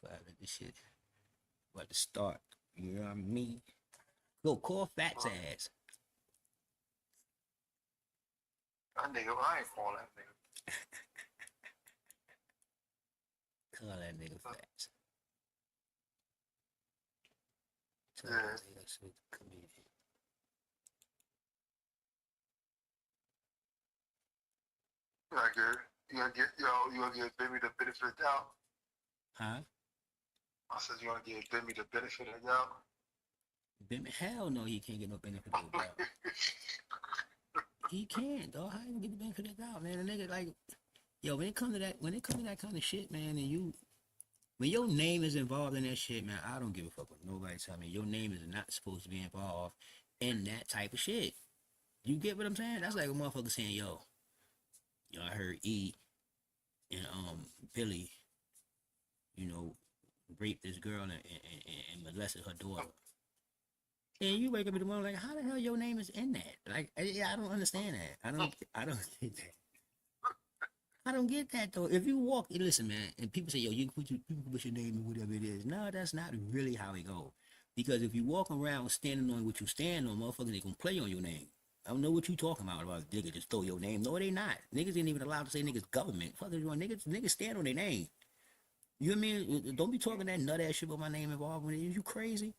5 this shit. About to start. You know what I mean? Go call Fat's ass. That nigga, I ain't calling that nigga. Call that nigga Fats. Tell Yeah. that nigga shit to come in. You gonna give Bimmy the benefit of the doubt? Huh? I said you gonna give Bimmy the benefit of the doubt? Bimmy, hell no, he can't get no benefit of the doubt. He can't, dog. How you get the benefit of the doubt, man? A nigga like, yo, when it come to that kind of shit, man, and when your name is involved in that shit, man, I don't give a fuck what nobody tell me. Your name is not supposed to be involved in that type of shit. You get what I'm saying? That's like a motherfucker saying, yo, I heard E and Billy, you know, raped this girl and molested her daughter. And you wake up in the morning like, how the hell your name is in that? Like, I don't understand that. I don't get that. I don't get that though. If you walk, listen, man, and people say, yo, you can put your name in whatever it is. No, that's not really how it go. Because if you walk around standing on what you stand on, motherfuckers, they gonna play on your name. I don't know what you talking about niggas just throw your name. No, they not. Niggas ain't even allowed to say niggas government. Fuck is you on niggas stand on their name. You know what I mean? Don't be talking that nut ass shit with my name involved with it. You crazy?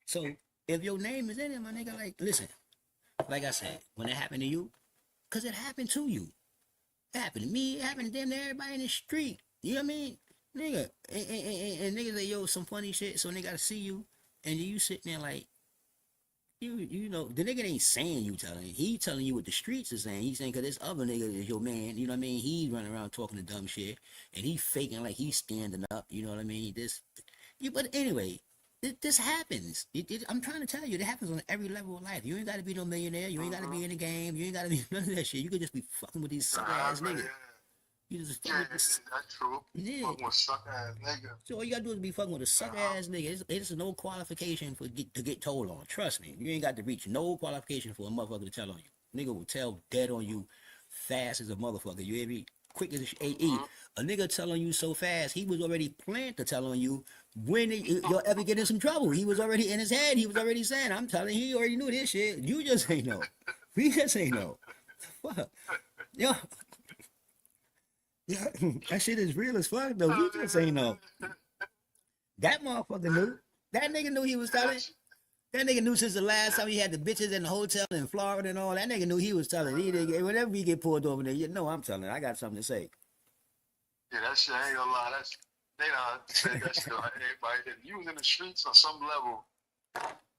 So if your name is in it, my nigga, like, listen, like I said, when it happened to you, cause it happened to you. It happened to me, it happened to them, to everybody in the street. You know what I mean? Nigga, and niggas say, yo, some funny shit, so they gotta see you, and you sitting there like, you know, the nigga ain't saying you telling, he telling you what the streets are saying. He's saying, cause this other nigga is your man, you know what I mean? He's running around talking the dumb shit, and he faking like he's standing up, you know what I mean? But anyway, this happens. I'm trying to tell you, it happens on every level of life. You ain't got to be no millionaire. You ain't got to be in the game. You ain't got to be none of that shit. You could just be fucking with these sucker ass niggas. You just fucking with this. That's true. Yeah. Fucking with sucker ass nigga. So all you gotta do is be fucking with a sucker ass nigga. It's no qualification to get told on. Trust me. You ain't got to reach no qualification for a motherfucker to tell on you. Nigga will tell dead on you fast as a motherfucker. You every quick as a nigga tell on you so fast, he was already planned to tell on you when you'll ever get in some trouble. He was already in his head. He was already saying, I'm telling you, he already knew this shit. You just ain't know. We just ain't know. Fuck. Yo. Yeah, that shit is real as fuck though. You just ain't know. That motherfucker knew. That nigga knew he was telling. That nigga knew since the last time he had the bitches in the hotel in Florida and all. That nigga knew he was telling. Whenever we get pulled over there, you know I'm telling. I got something to say. Yeah, that shit I ain't gonna lie. They done said that shit on everybody. If you was in the streets on some level,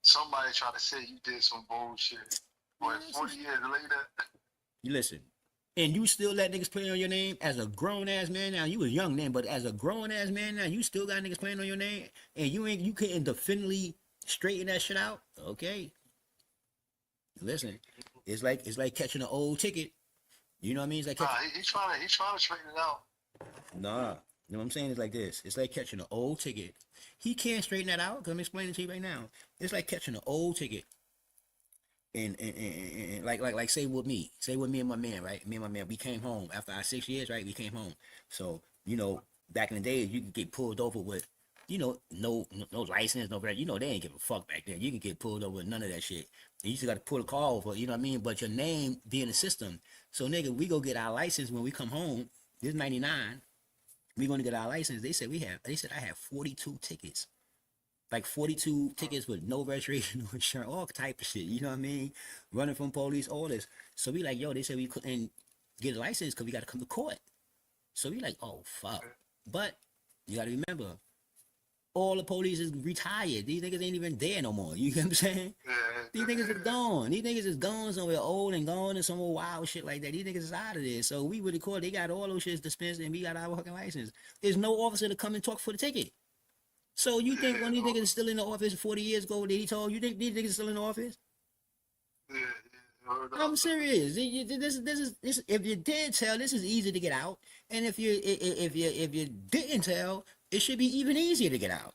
somebody try to say you did some bullshit. But 40 years later, you listen. And you still let niggas play on your name as a grown ass man now. You was young then, but as a grown ass man now, you still got niggas playing on your name, and you couldn't definitively straighten that shit out. Okay, listen, it's like catching an old ticket. You know what I mean? It's like he's trying to straighten it out. Nah, you know what I'm saying? It's like this. It's like catching an old ticket. He can't straighten that out. Cause I'm explaining to you right now. It's like catching an old ticket. And like say with me and my man, right? Me and my man, we came home after our 6 years, right? We came home. So, you know, back in the days, you could get pulled over with, you know, no license, no, you know, they ain't give a fuck back then. You can get pulled over with none of that shit. You just got to pull a car over, you know what I mean? But your name be in the system. So, nigga, we go get our license when we come home. This 99. We going to get our license. They said I have 42 tickets. Like 42 tickets with no registration, no insurance, all type of shit. You know what I mean? Running from police, all this. So we like, yo, they said we couldn't get a license because we got to come to court. So we like, oh, fuck. But you got to remember, all the police is retired. These niggas ain't even there no more. You get what I'm saying? These niggas is gone. These niggas is gone somewhere old and gone and some wild shit like that. These niggas is out of there. So we were the court. They got all those shits dispensed and we got our fucking license. There's no officer to come and talk for the ticket. So you think one of these niggas is still in the office 40 years ago that he told you think these niggas still in the office? I'm serious. This if you did tell, this is easy to get out. And if you didn't tell, it should be even easier to get out.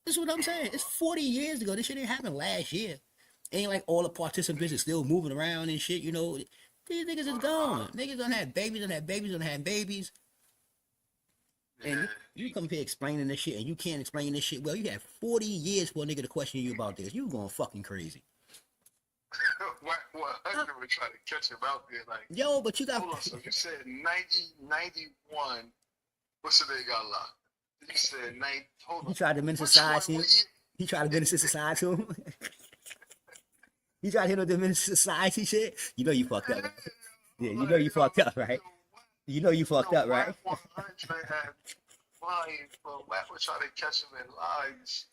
That's what I'm saying. It's 40 years ago. This shit didn't happen last year. Ain't like all the participants are still moving around and shit, you know. These niggas is gone. Niggas don't have babies, don't have babies, don't have babies. And you come here explaining this shit, and you can't explain this shit well. You had 40 years for a nigga to question you about this. You going fucking crazy. What Hunter was trying to catch him out there, like, yo, but you got. Hold on, so you said 90, 91. What's the day got locked? You said 90. Hold on. He tried to minister society. He tried to minister society to him. He tried to hit on the minister society shit. You know you fucked up. Right? Yeah, you know you fucked up, right? You know you fucked up, right? Wack was trying to catch him in lies.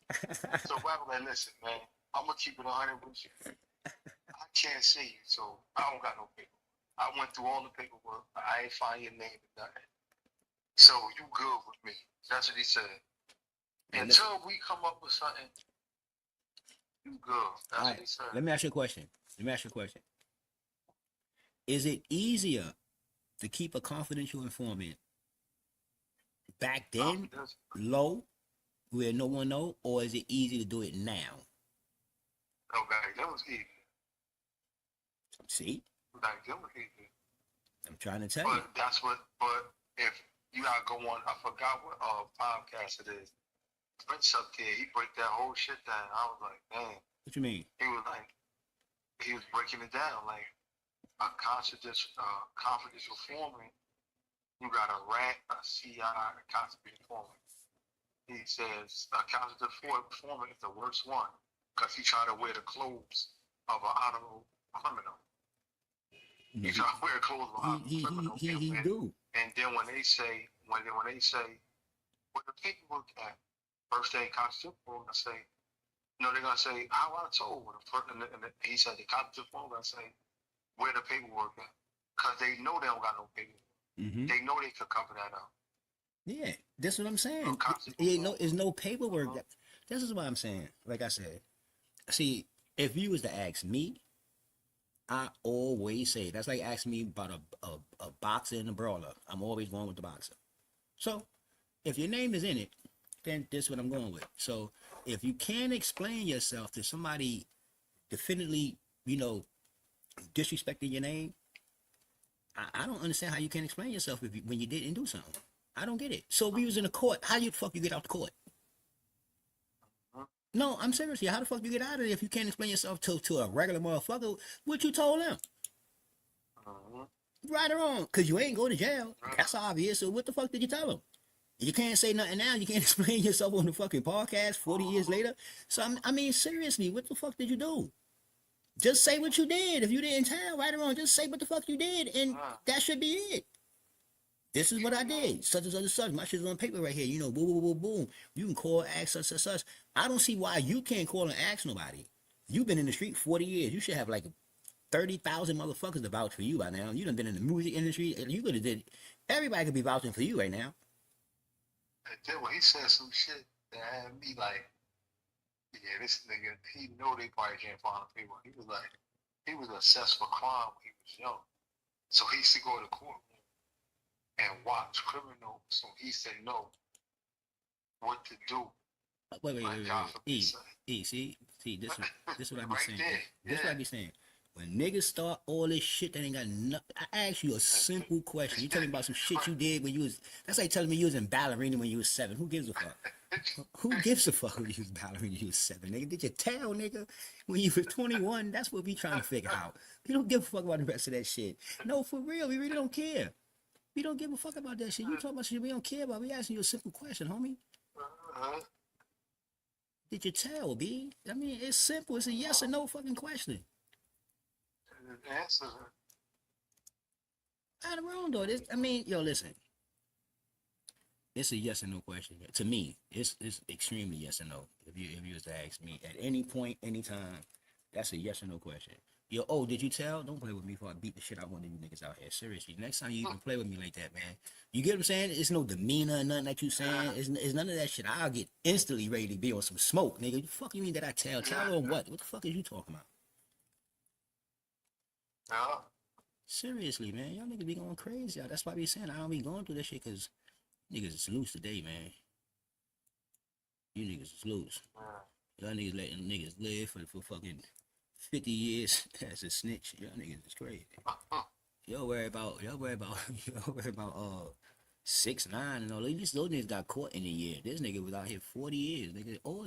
So Wack was like, listen, man, I'm gonna keep it 100 with you. I can't see you, so I don't got no paper. I went through all the paperwork. I ain't find your name or nothing. So you good with me. That's what he said. Until we come up with something, you good. That's what he said. Let me ask you a question. Is it easier to keep a confidential informant back then, low, where no one know, or is it easy to do it now? No, back then was easy. See? Back then was easy. I'm trying to tell you. But if you gotta go on, I forgot what podcast it is. Prince up there, he break that whole shit down. I was like, damn. What you mean? He was breaking it down like a confidential informant. You got a rat, a CI, a confidential informant. He says a confidential informant is the worst one because he tried to wear the clothes of an honorable criminal. He tried to wear clothes of an honorable criminal. He do. And then when they say, where the paperwork at? First day constitutional form, I say, they're gonna say how I told. He said the constitutional form, I say, where the paperwork at? Because they know they don't got no paperwork. Mm-hmm. They know they could cover that up. Yeah, that's what I'm saying. It's no paperwork. This is what I'm saying. Like I said, see, if you was to ask me, I always say that's like asking me about a boxer and a brawler. I'm always going with the boxer. So if your name is in it, then that's what I'm going with. So if you can't explain yourself to somebody definitely, disrespecting your name, I don't understand how you can't explain yourself when you didn't do something. I don't get it. So if we was in a court, how the fuck you get out the court? No, I'm serious. How the fuck you get out of there if you can't explain yourself to a regular motherfucker? What you told them? Right or wrong? Because you ain't go to jail. That's obvious. So what the fuck did you tell them? You can't say nothing now. You can't explain yourself on the fucking podcast 40 years later. So, I mean, seriously, what the fuck did you do? Just say what you did. If you didn't tell, right or wrong, just say what the fuck you did, and that should be it. This is what I did. Such and such and such. My shit's on paper right here. Boom, boom, boom, boom. You can call, ask, such and such. I don't see why you can't call and ask nobody. You've been in the street 40 years. You should have like 30,000 motherfuckers to vouch for you by now. You done been in the music industry. You could have did. Everybody could be vouching for you right now. And then when he said some shit that had me like, yeah, this nigga, he know they probably can't find people. He was assessed for crime when he was young. So he used to go to the courtroom and watch criminals. So he said no, what to do. Wait. See, this is what I be saying. This is what I be saying. When niggas start all this shit that ain't got nothing, I ask you a simple question. You tell me about some shit you did when you was, that's like telling me you was in ballerina when you was 7. Who gives a fuck? Who gives a fuck when you was ballerina when you was 7, nigga? Did you tell, nigga? When you was 21, that's what we trying to figure out. We don't give a fuck about the rest of that shit. No, for real, we really don't care. We don't give a fuck about that shit. You talking about shit we don't care about. We asking you a simple question, homie. Did you tell, B? I mean, it's simple. It's a yes or no fucking question. Answer. Out of wrong though. Listen. It's a yes or no question. To me, it's extremely yes or no. If you was to ask me at any point, anytime, that's a yes or no question. Did you tell? Don't play with me before I beat the shit out of one of you niggas out here. Seriously. Next time you even play with me like that, man. You get what I'm saying? It's no demeanor, nothing that you saying. It's none of that shit. I'll get instantly ready to be on some smoke, nigga. The fuck you mean that I tell? Tell on what? What the fuck is you talking about? Seriously, man. Y'all niggas be going crazy. That's why I be saying I don't be going through that shit, because niggas is loose today, man. You niggas is loose. Y'all niggas letting niggas live for fucking 50 years as a snitch. Y'all niggas is crazy. Y'all worry about 6'9" and all. These those niggas got caught in a year. This nigga was out here 40 years. Nigga, oh,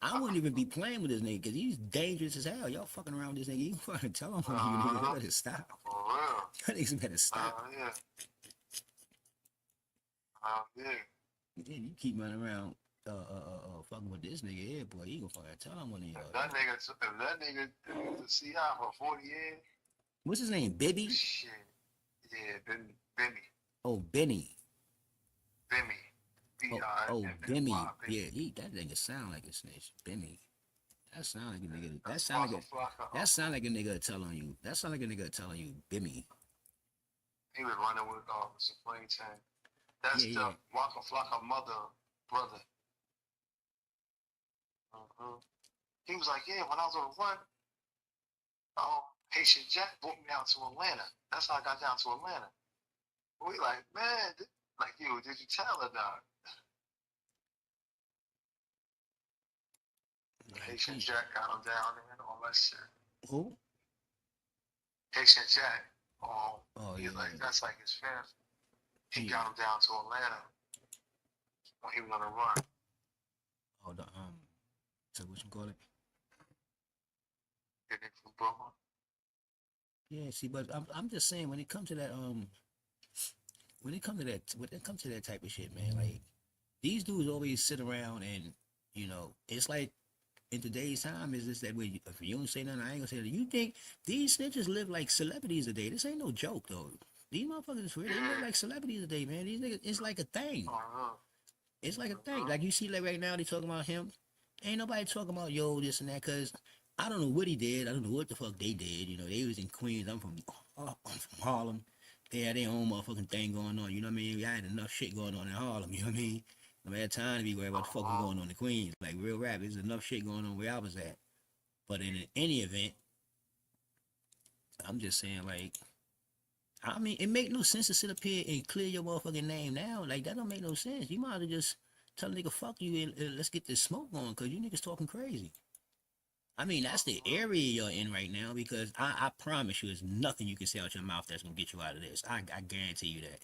I wouldn't even be playing with this nigga because he's dangerous as hell. Y'all fucking around with this nigga. You fucking tell him you niggas better stop. For real. Y'all niggas better stop. Yeah. Yeah. Yeah, you keep running around fucking with this nigga here, boy. You gonna fucking tell him one of y'all. If that nigga to see out for 40 years. What's his name? Bibby? Shit. Yeah, Bimmy. Oh, Benny. Bimmy. Oh, Bimmy. Yeah, that nigga sound like a snitch. Bimmy. That sound like a nigga. That sound like a nigga telling you. That sound like a nigga telling you, Bimmy. He was running with Supreme Ten. That's the Waka Flocka brother. He was like, yeah, when I was on the run, Haitian Jack brought me out to Atlanta. That's how I got down to Atlanta. We like, man, like, yo, did you tell her, dog? Haitian Jack got him down there and all that shit. Who? Haitian Jack. He's yeah. like, that's like his family. He got him down to Atlanta when he was on the run. Oh, so what you call it? Getting from Brooklyn. Yeah, see, but I'm just saying when it comes to that when it comes to that type of shit, man, like these dudes always sit around and it's like in today's time is this that way. If you don't say nothing, I ain't gonna say nothing. You think these snitches live like celebrities today? This ain't no joke though. These motherfuckers, they live like celebrities today, man. These niggas, it's like a thing. It's like a thing. Like you see, like right now, they talking about him. Ain't nobody talking about this and that, cause I don't know what he did. I don't know what the fuck they did. They was in Queens. I'm from Harlem. They had their own motherfucking thing going on. You know what I mean? We had enough shit going on in Harlem. You know what I mean? I had time to be worried about the fuck was going on in Queens. Like real rap, there's enough shit going on where I was at. But in any event, I'm just saying, like, I mean, it make no sense to sit up here and clear your motherfucking name now. Like, that don't make no sense. You might as well just tell a nigga, fuck you, and let's get this smoke going, because you niggas talking crazy. I mean, that's the area you're in right now, because I promise you, there's nothing you can say out your mouth that's going to get you out of this. I guarantee you that.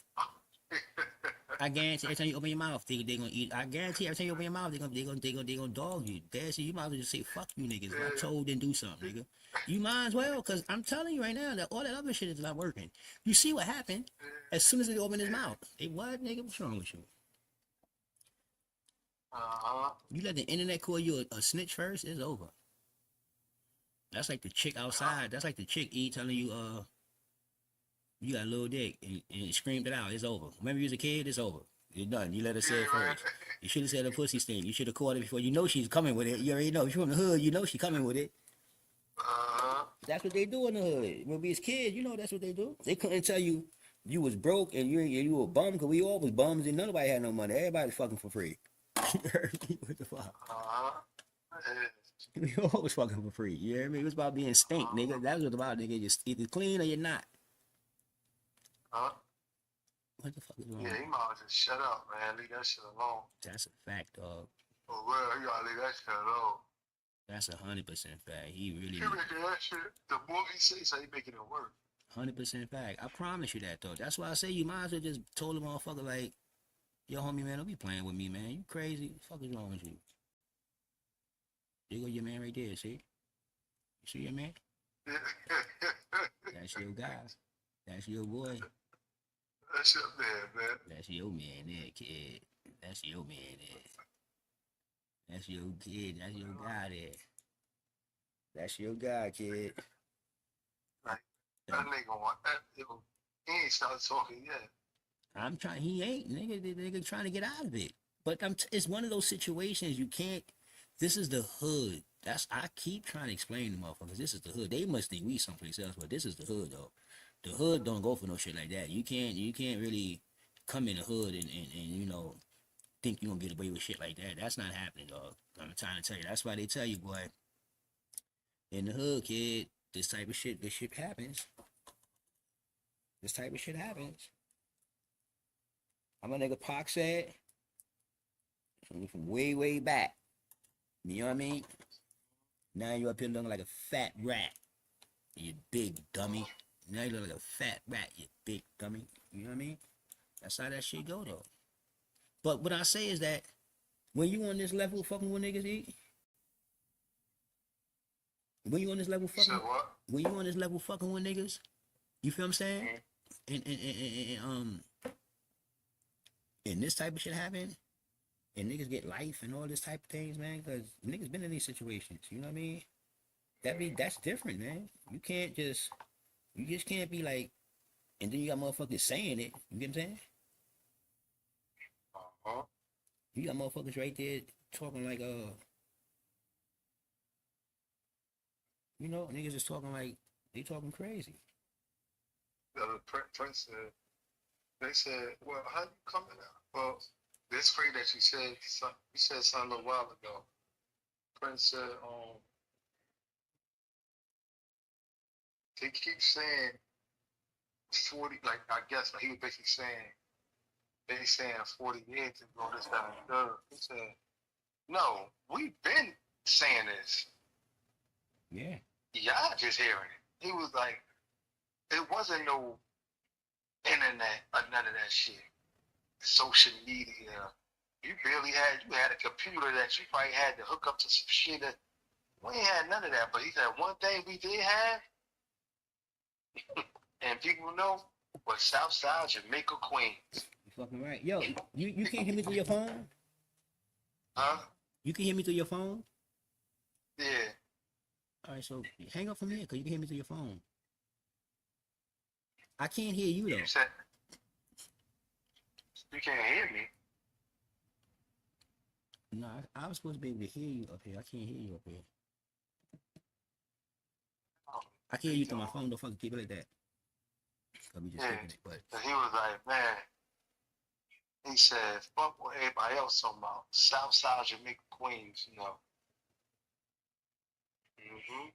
I guarantee every time you open your mouth, they gonna eat. I guarantee every time you open your mouth, they gonna dog you. That's it. You might as well just say fuck you niggas. I told them do something, nigga. You might as well, cause I'm telling you right now that all that other shit is not working. You see what happened as soon as they open his mouth. They what, nigga? What's wrong with you? You let the internet call you a snitch first, it's over. That's like the chick outside. That's like the chick telling you you got a little dick and screamed it out. It's over. Remember you was a kid? It's over. You're done. You let her say it first. You should have said a pussy stink. You should have caught it before. You know she's coming with it. You already know. If you're from the hood, you know she's coming with it. That's what they do in the hood. When we was kids, that's what they do. They couldn't tell you was broke and you were bum, because we all was bums and nobody had no money. Everybody was fucking for free. What the fuck? We all was fucking for free. You hear me? It was about being stink, nigga. That was what it was about, nigga. You're either clean or you're not. What the fuck is wrong? Yeah, you might just shut up, man. Leave that shit alone. That's a fact, dog. For real, you gotta leave that shit alone. That's 100% fact. He really. He making that shit. The more he says, he making it work. 100% fact. I promise you that, though. That's why I say you might as well just told the motherfucker, like, yo, homie, man, don't be playing with me, man. You crazy. What the fuck is wrong with you? There go your man right there, see? You see your man? That's your guy. That's your boy. That's your man. That's your man there, kid. That's your man there. That's your kid. That's your guy there. That's your guy, kid. Like, that nigga want that. He ain't started talking yet. He ain't, nigga. The nigga trying to get out of it. But it's one of those situations you can't. This is the hood. I keep trying to explain to motherfuckers. This is the hood. They must think we someplace else, but this is the hood, though. The hood don't go for no shit like that. You can't really come in the hood and think you're gonna get away with shit like that. That's not happening, dog. I'm trying to tell you. That's why they tell you, boy, in the hood, kid, this shit happens. This type of shit happens. I'm a nigga Pac said from way, way back. You know what I mean? Now you up here looking like a fat rat. You big dummy. Now you look like a fat rat, you big dummy. You know what I mean? That's how that shit go though. But what I say is that when you on this level fucking with niggas eat, when you on this level You said fucking, what? when you on this level fucking with niggas, you feel what I'm saying? Mm-hmm. And and this type of shit happen, and niggas get life and all this type of things, man, because niggas been in these situations. You know what I mean? That's different, man. You just can't be like, and then you got motherfuckers saying it. You get what I'm saying? Uh-huh. You got motherfuckers right there talking like niggas is talking like they talking crazy. The other Prince said, they said, well, how you coming out? Well, this phrase that you said something a little while ago. Prince said, they keep saying 40, like, I guess, like, he was basically saying, they saying 40 years ago, this, that, and the third. He said, no, we've been saying this. Yeah. Y'all just hearing it. He was like, it wasn't no internet or none of that shit. Social media. You had a computer that you probably had to hook up to some shit that we ain't had none of that. But he said one thing we did have, and people know, was Southside Jamaica Queens. You fucking right. Yo, you can't hear me through your phone? Huh? You can hear me through your phone? Yeah. All right, so hang up from here because you can hear me through your phone. I can't hear you though. You said you can't hear me. No, I was supposed to be able to hear you up here. I can't hear you up here. I can't hear you through my phone. Don't fucking keep it like that. Let me just Yeah. taking it, but And he was like, man, he said, fuck what everybody else talking about. Southside Jamaica Queens, you know. Mm-hmm.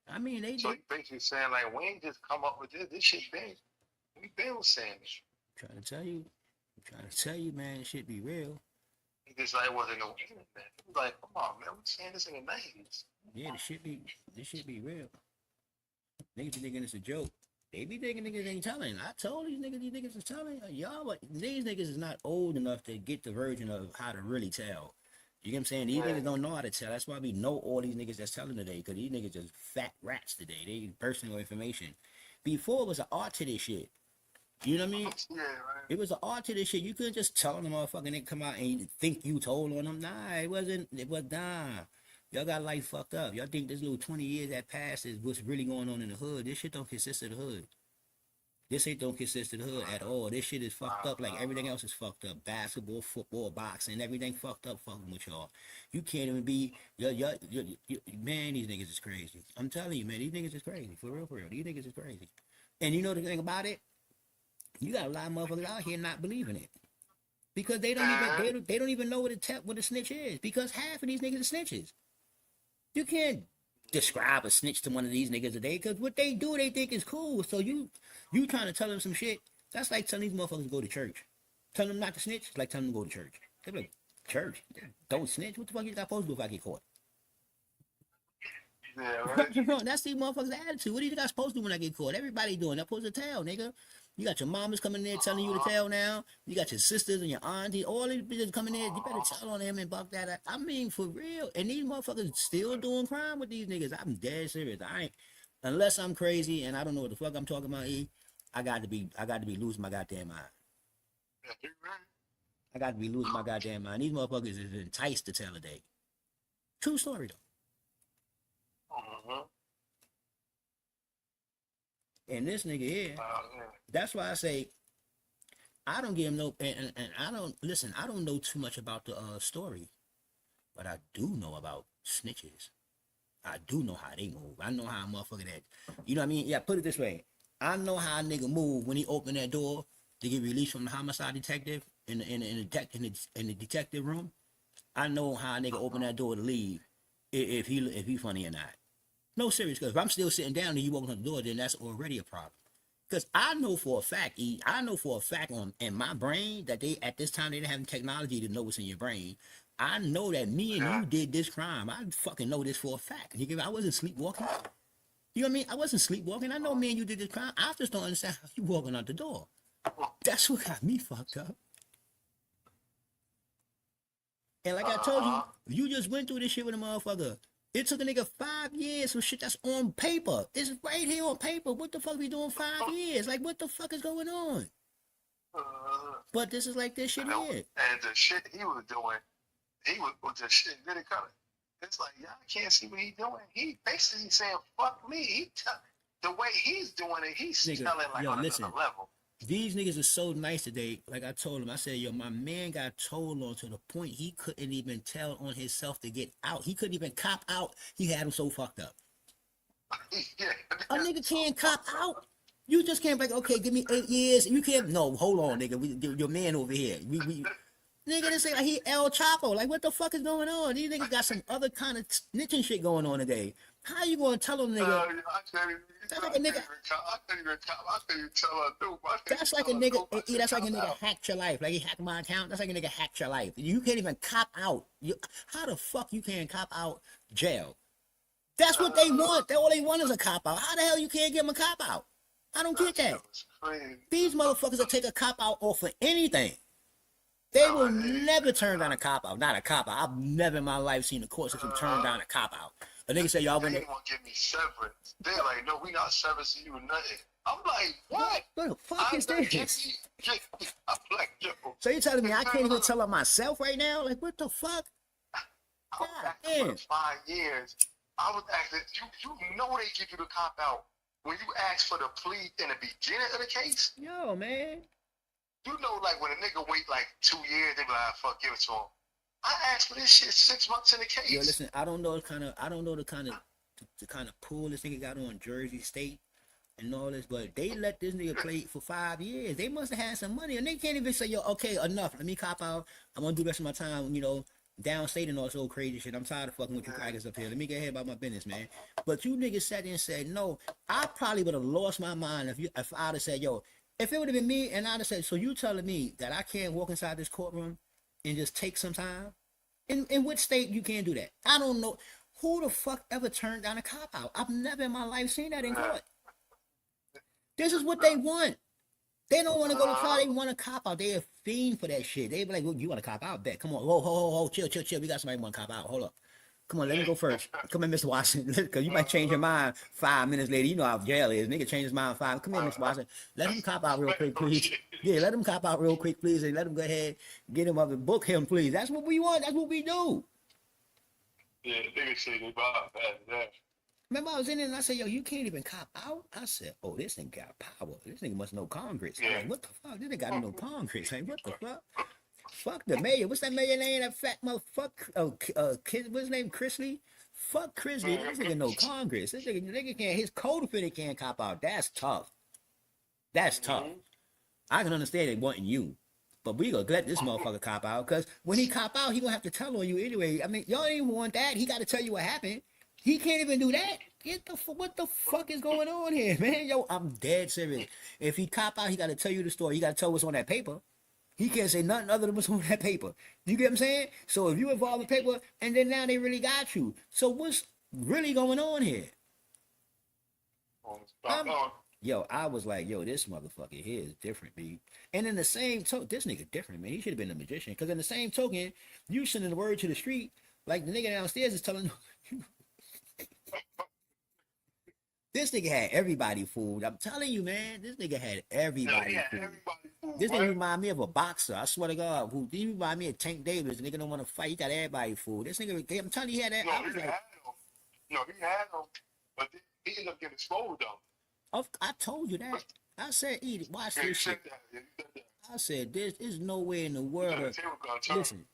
I mean they So did. he basically saying like, we ain't just come up with this. This shit been, we been saying this. I'm trying to tell you, man, it should be real. He just like wasn't no internet. He was like, come on, man, we saying this in the 90s. Yeah, this should be real. Niggas be thinking it's a joke. They be thinking niggas ain't telling. I told these niggas is telling y'all, but these niggas is not old enough to get the version of how to really tell. You get what I'm saying? These niggas don't know how to tell. That's why we know all these niggas that's telling today, because these niggas just fat rats today. They personal information. Before it was an art to this shit. You know what I mean? Yeah, right. It was an art to this shit. You couldn't just tell them motherfucking they come out and you think you told on them. Nah, it wasn't. It was nah. Y'all got life fucked up. Y'all think this little 20 years that passed is what's really going on in the hood. This shit don't consist of the hood. This shit don't consist of the hood at all. This shit is fucked up like everything else is fucked up. Basketball, football, boxing, everything fucked up fucking with y'all. You can't even be, man, these niggas is crazy. I'm telling you, man, these niggas is crazy. For real, for real. These niggas is crazy. And you know the thing about it? You got a lot of motherfuckers out here not believing it. Because they don't even know what a snitch is. Because half of these niggas are snitches. You can't describe a snitch to one of these niggas today, because what they do, they think is cool. So you trying to tell them some shit. That's like telling these motherfuckers to go to church. Telling them not to snitch, it's like telling them to go to church. They be like, church? Don't snitch? What the fuck you got supposed to do if I get caught? Yeah, right. That's the motherfucker's attitude. What do you think I'm supposed to do when I get caught? Everybody doing. I'm supposed to tell, nigga. You got your mamas coming there telling you to tell now. You got your sisters and your aunties. All these bitches coming there. You better tell on them and buck that. I mean, for real. And these motherfuckers still doing crime with these niggas. I'm dead serious. I ain't, unless I'm crazy and I don't know what the fuck I'm talking about. I got to be losing my goddamn mind. Yeah, right. I got to be losing my goddamn mind. These motherfuckers is enticed to tell a day. True story though. Uh-huh. And this nigga here, that's why I say I don't give him no, and I don't listen. I don't know too much about the story, but I do know about snitches. I do know how they move. I know how a motherfucker that, you know what I mean? Yeah, put it this way. I know how a nigga move when he open that door to get released from the homicide detective in the detective room. I know how a nigga open that door to leave if he funny or not. No, serious, because if I'm still sitting down and you walking on the door, then that's already a problem. Because I know for a fact, in my brain that they at this time they didn't have technology to know what's in your brain. I know that me and you did this crime. I fucking know this for a fact. I wasn't sleepwalking. You know what I mean? I wasn't sleepwalking. I know me and you did this crime. I just don't understand how you walking out the door. That's what got me fucked up. And like I told you, Uh-huh. you just went through this shit with a motherfucker. It took a nigga 5 years for shit that's on paper. It's right here on paper. What the fuck we doing 5 years? Like, what the fuck is going on? But this is like this shit here. And the shit he was doing, he was with the shit really color. It's like y'all can't see what he's doing. He basically saying fuck me. The way he's doing it, he's Nigga, telling like yo, on listen. another level. These niggas are so nice today. Like I told him, I said, yo, my man got told on to the point he couldn't even tell on himself to get out. He couldn't even cop out. He had him so fucked up. Yeah. A nigga can't cop out. You just can't be like, okay, give me 8 years. You can't. No, hold on, nigga. Your man over here. Nigga, this ain't like he El Chapo. Like, what the fuck is going on? These niggas got some other kind of snitching shit going on today. How you gonna tell them, nigga? That's like a nigga. I couldn't even tell her, dude. That's like a nigga. That's like a nigga hacked your life. Like he hacked my account. That's like a nigga hacked your life. You can't even cop out. How the fuck you can't cop out jail? That's what they want. All they want is a cop out. How the hell you can't give them a cop out? I don't get that. These motherfuckers will take a cop out off for anything. They will never turn down a cop out. Not a cop out. I've never in my life seen a court system turn down a cop out. A nigga say y'all They went. want to give me severance. They're like, no, we not severance you nothing. I'm like, what? What the fuck is this? I'm like, yo. So you telling me I can't even tell it myself right now? Like what the fuck? I was acting for 5 years. I was acting. You know they give you the cop out when you ask for the plea in the beginning of the case. Yo, man. You know, like when a nigga wait like 2 years, they be like, fuck, give it to him. I asked for this shit 6 months in the case. Yo, listen, I don't know the kind of pull this nigga got on Jersey State and all this, but they let this nigga play for 5 years. They must have had some money, and they can't even say, yo, okay, enough. Let me cop out. I'm gonna do the rest of my time, downstate and all this old crazy shit. I'm tired of fucking with you crackers up here. Let me get ahead about my business, man. But you niggas sat there and said, no, I probably would have lost my mind if I'd have said, yo, if it would have been me and I'd have said, so you telling me that I can't walk inside this courtroom and just take some time? In which state you can't do that? I don't know. Who the fuck ever turned down a cop out? I've never in my life seen that in court. This is what they want. They don't want to go to trial. They want a cop out. They a fiend for that shit. They be like, well, you want a cop out? Bet. Come on. Whoa. Chill. We got somebody want to cop out. Hold up. Come on, let me go first. Come in, Mr. Watson. Because you might change your mind 5 minutes later. You know how jail is. Nigga change his mind 5. Come here, Mr. Watson. Let him cop out real quick, please. Yeah, let him cop out real quick, please. And let him go ahead, get him up and book him, please. That's what we want. That's what we do. Yeah, nigga say they buy that. Remember, I was in there and I said, yo, you can't even cop out? I said, oh, this nigga got power. This nigga must know Congress. Yeah. Like, what the fuck? This nigga got to know Congress. Like, what the fuck? Fuck the mayor. What's that mayor name? That fat motherfucker. What's his name? Chrisley? Fuck Chrisley. This nigga know Congress. This nigga can't. His co-defendant can't cop out. That's tough. That's tough. I can understand it wanting you, but we gonna let this motherfucker cop out because when he cop out, he gonna have to tell on you anyway. I mean, y'all ain't even want that. He got to tell you what happened. He can't even do that. What the fuck is going on here, man? Yo, I'm dead serious. If he cop out, he got to tell you the story. He got to tell what's on that paper. He can't say nothing other than what's on that paper. You get what I'm saying? So if you involve the paper, and then now they really got you. So what's really going on here? Yo, I was like, yo, this motherfucker here is different, B. And in the same token, this nigga different, man. He should have been a magician. Because in the same token, you sending the word to the street, like the nigga downstairs is telling you. This nigga had everybody fooled. I'm telling you, man. This nigga had everybody fooled. This nigga remind me of a boxer. I swear to God. He remind me of Tank Davis. The nigga don't want to fight. He got everybody fooled. This nigga, I'm telling you, he had that. He had them. But he ended up getting exposed, though. I told you that. I said, watch this shit. I said, there's no way in the world. Listen,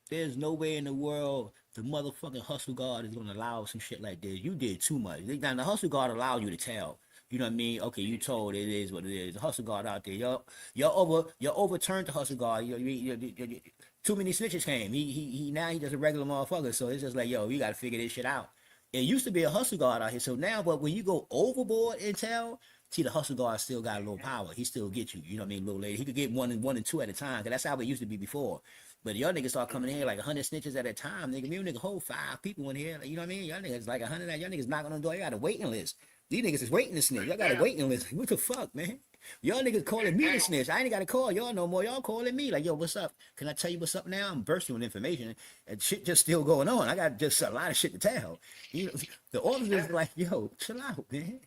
there's no way in the world the motherfucking hustle guard is gonna allow some shit like this. You did too much. Now the hustle guard allowed you to tell. You know what I mean? Okay, you told it is what it is. The hustle guard out there, you overturned the hustle guard. Too many snitches came. He now he just a regular motherfucker. So it's just like, yo, we gotta figure this shit out. It used to be a hustle guard out here. So now, but when you go overboard and tell, see, the hustle guard still got a little power. He still get you. You know what I mean, little lady. He could get one and two at a time. Cause that's how it used to be before. But y'all niggas start coming in here like 100 snitches at a time. Nigga, me nigga hold 5 people in here. Like, you know what I mean? Y'all niggas like 100. Y'all niggas knocking on the door. You got a waiting list. These niggas is waiting to snitch. Y'all got a waiting list. What the fuck, man? Y'all niggas calling me the snitch. I ain't got to call y'all no more. Y'all calling me like, yo, what's up? Can I tell you what's up now? I'm bursting with information and shit just still going on. I got just a lot of shit to tell. You know, the officers like, yo, chill out, man.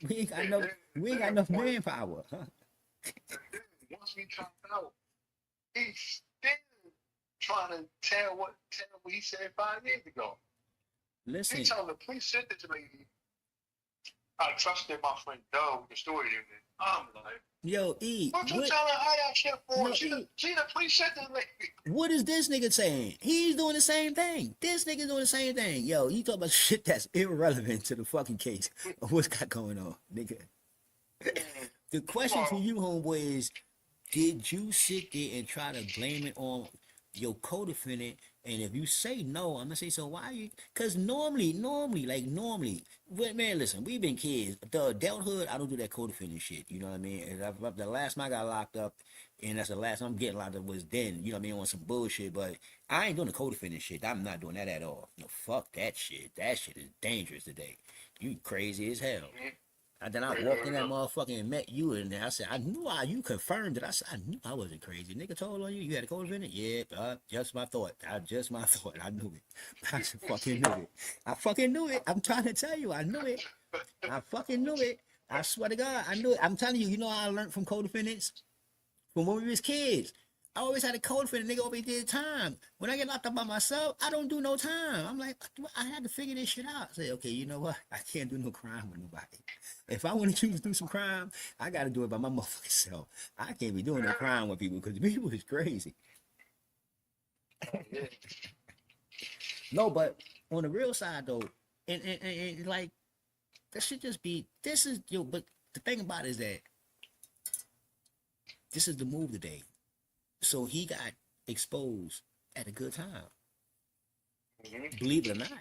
We ain't got enough manpower. Huh? Once we found out, he's still trying to tell what he said 5 years ago. Listen, He telling the police sent this lady. I trusted my friend Doe with the story in it. I'm like, yo, E, what you telling her that shit for? Yo, She the police sent this lady. what is this nigga saying? He's doing the same thing. This nigga's doing the same thing. Yo, you talk about shit that's irrelevant to the fucking case of what's got going on, nigga. The question to you, homeboy, is did you sit there and try to blame it on your co-defendant? And if you say no, I'm gonna say, so why you? Because normally, but man, listen, we've been kids. The adulthood, I don't do that co-defendant shit. You know what I mean? And the last time I got locked up, and that's the last time I'm getting locked up was then. You know what I mean? On some bullshit. But I ain't doing the co-defendant shit. I'm not doing that at all. No, fuck that shit. That shit is dangerous today. You crazy as hell. And then I walked in that motherfucker and met you, and I said, I knew you confirmed it. I said, I knew I wasn't crazy. Nigga told on you, you had a co-defendant? Yeah, just my thought. Just my thought. I knew it. I fucking knew it. I fucking knew it. I'm trying to tell you, I knew it. I fucking knew it. I swear to God, I knew it. I'm telling you, you know how I learned from co-defendants? From when we was kids. I always had a co-defendant. Nigga always did time. When I get locked up by myself, I don't do no time. I'm like, I had to figure this shit out. I say, okay, you know what? I can't do no crime with nobody. If I want to choose to do some crime, I got to do it by my motherfucking self. I can't be doing no crime with people because people is crazy. No, but on the real side though, and like, that should just be, this is, yo, but the thing about it is that this is the move today. So he got exposed at a good time. Believe it or not.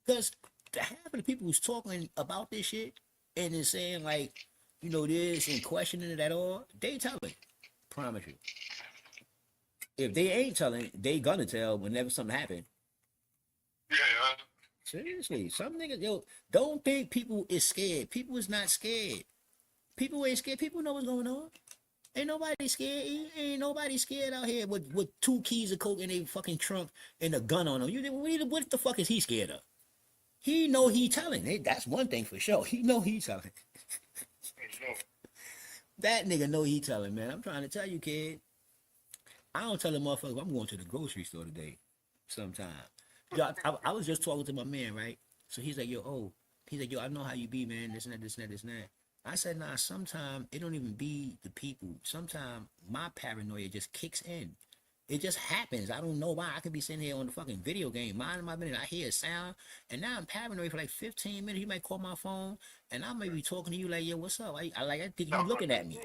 Because half of the people who's talking about this shit and is saying like, you know, this and questioning it at all, they telling. Promise you. If they ain't telling, they gonna tell whenever something happen. Yeah. Seriously, some niggas, yo, don't think people is scared. People is not scared. People ain't scared. People know what's going on. Ain't nobody scared. Ain't nobody scared out here with 2 keys of coke in their fucking trunk and a gun on them. What the fuck is he scared of? He know he telling. That's one thing for sure. He know he telling. That nigga know he telling, man. I'm trying to tell you, kid. I don't tell the motherfucker I'm going to the grocery store today. Sometime. Yo, I was just talking to my man, right? So he's like, yo, I know how you be, man. This and that, this and that, this and that. I said, nah, sometimes it don't even be the people. Sometimes my paranoia just kicks in. It just happens. I don't know why. I could be sitting here on the fucking video game, minding my business. I hear a sound, and now I'm paranoid for like 15 minutes. You might call my phone, and I might be talking to you like, yo, what's up? I think you looking at me.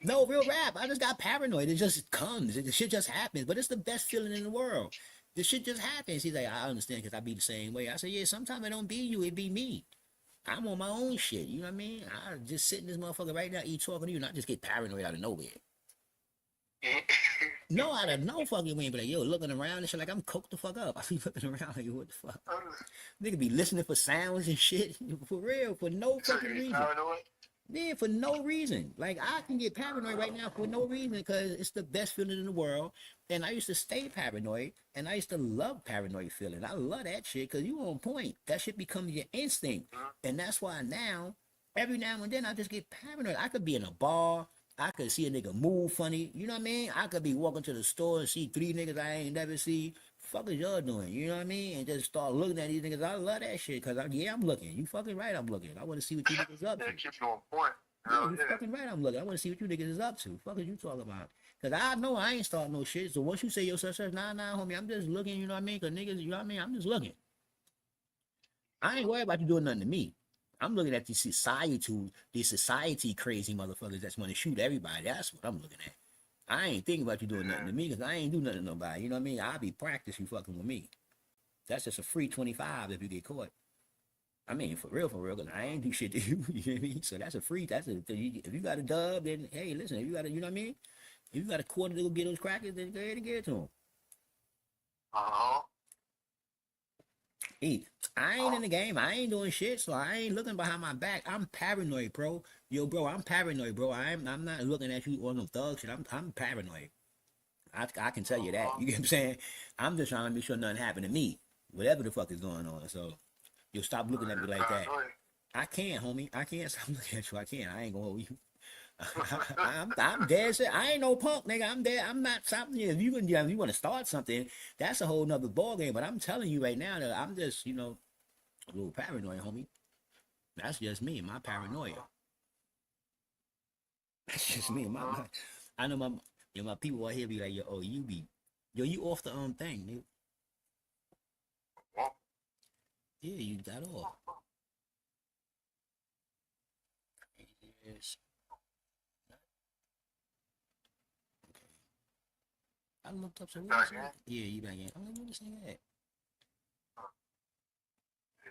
No, real rap. I just got paranoid. It just comes. The shit just happens. But it's the best feeling in the world. The shit just happens. He's like, I understand because I be the same way. I said, yeah, sometimes it don't be you. It be me. I'm on my own shit. You know what I mean? I just sit in this motherfucker right now, talking to you, and I just get paranoid out of nowhere. No, out of no fucking way, but like, yo, looking around and shit, like I'm coked the fuck up. I be looking around like, what the fuck? Nigga be listening for sounds and shit. For real, for no fucking reason. Yeah, for no reason. Like, I can get paranoid right now for no reason because it's the best feeling in the world. And I used to stay paranoid, and I used to love paranoid feeling. I love that shit because you on point. That shit becomes your instinct. And that's why now, every now and then, I just get paranoid. I could be in a bar. I could see a nigga move funny. You know what I mean? I could be walking to the store and see 3 niggas I ain't never see. Fuck is y'all doing? You know what I mean? And just start looking at these niggas. I love that shit because I'm looking. You fucking right, I'm looking. I want to see what you niggas up to. Keep you on point. Yeah, you fucking right, I'm looking. I want to see what you niggas is up to. Fuck is you talking about? Because I know I ain't starting no shit. So once you say yo such, nah, homie, I'm just looking, you know what I mean? Because niggas, you know what I mean? I'm just looking. I ain't worried about you doing nothing to me. I'm looking at these society crazy motherfuckers that's want to shoot everybody. That's what I'm looking at. I ain't thinking about you doing nothing to me because I ain't do nothing to nobody. You know what I mean? I'll be practice you fucking with me. That's just a free 25 if you get caught. I mean, for real, because I ain't do shit to you. You know what I mean? So that's a free, if you got a dub, then, hey, listen, if you got a, you know what I mean? If you got a quarter to go get those crackers, then go ahead and get it to them. I ain't in the game. I ain't doing shit, so I ain't looking behind my back. I'm paranoid, bro. Yo, bro, I'm paranoid, bro. I'm not looking at you on no thug shit. I'm paranoid. I can tell you that. You get what I'm saying? I'm just trying to make sure nothing happened to me, whatever the fuck is going on. So you'll stop looking at me like that. I can't, homie. I can't stop looking at you. I can't. I ain't gonna hold you. I'm dead set. I ain't no punk, nigga. I'm dead. I'm not stopping you. If you want to start something, that's a whole nother ball game. But I'm telling you right now that I'm just, a little paranoid, homie. That's just me, my paranoia. That's just me, my I know my people out here be like, yo, oh, you off the thing, nigga. Yeah, you got off. Yes. Okay. I looked up some weird shit. Yeah, you back in. I'm like, what this nigga at?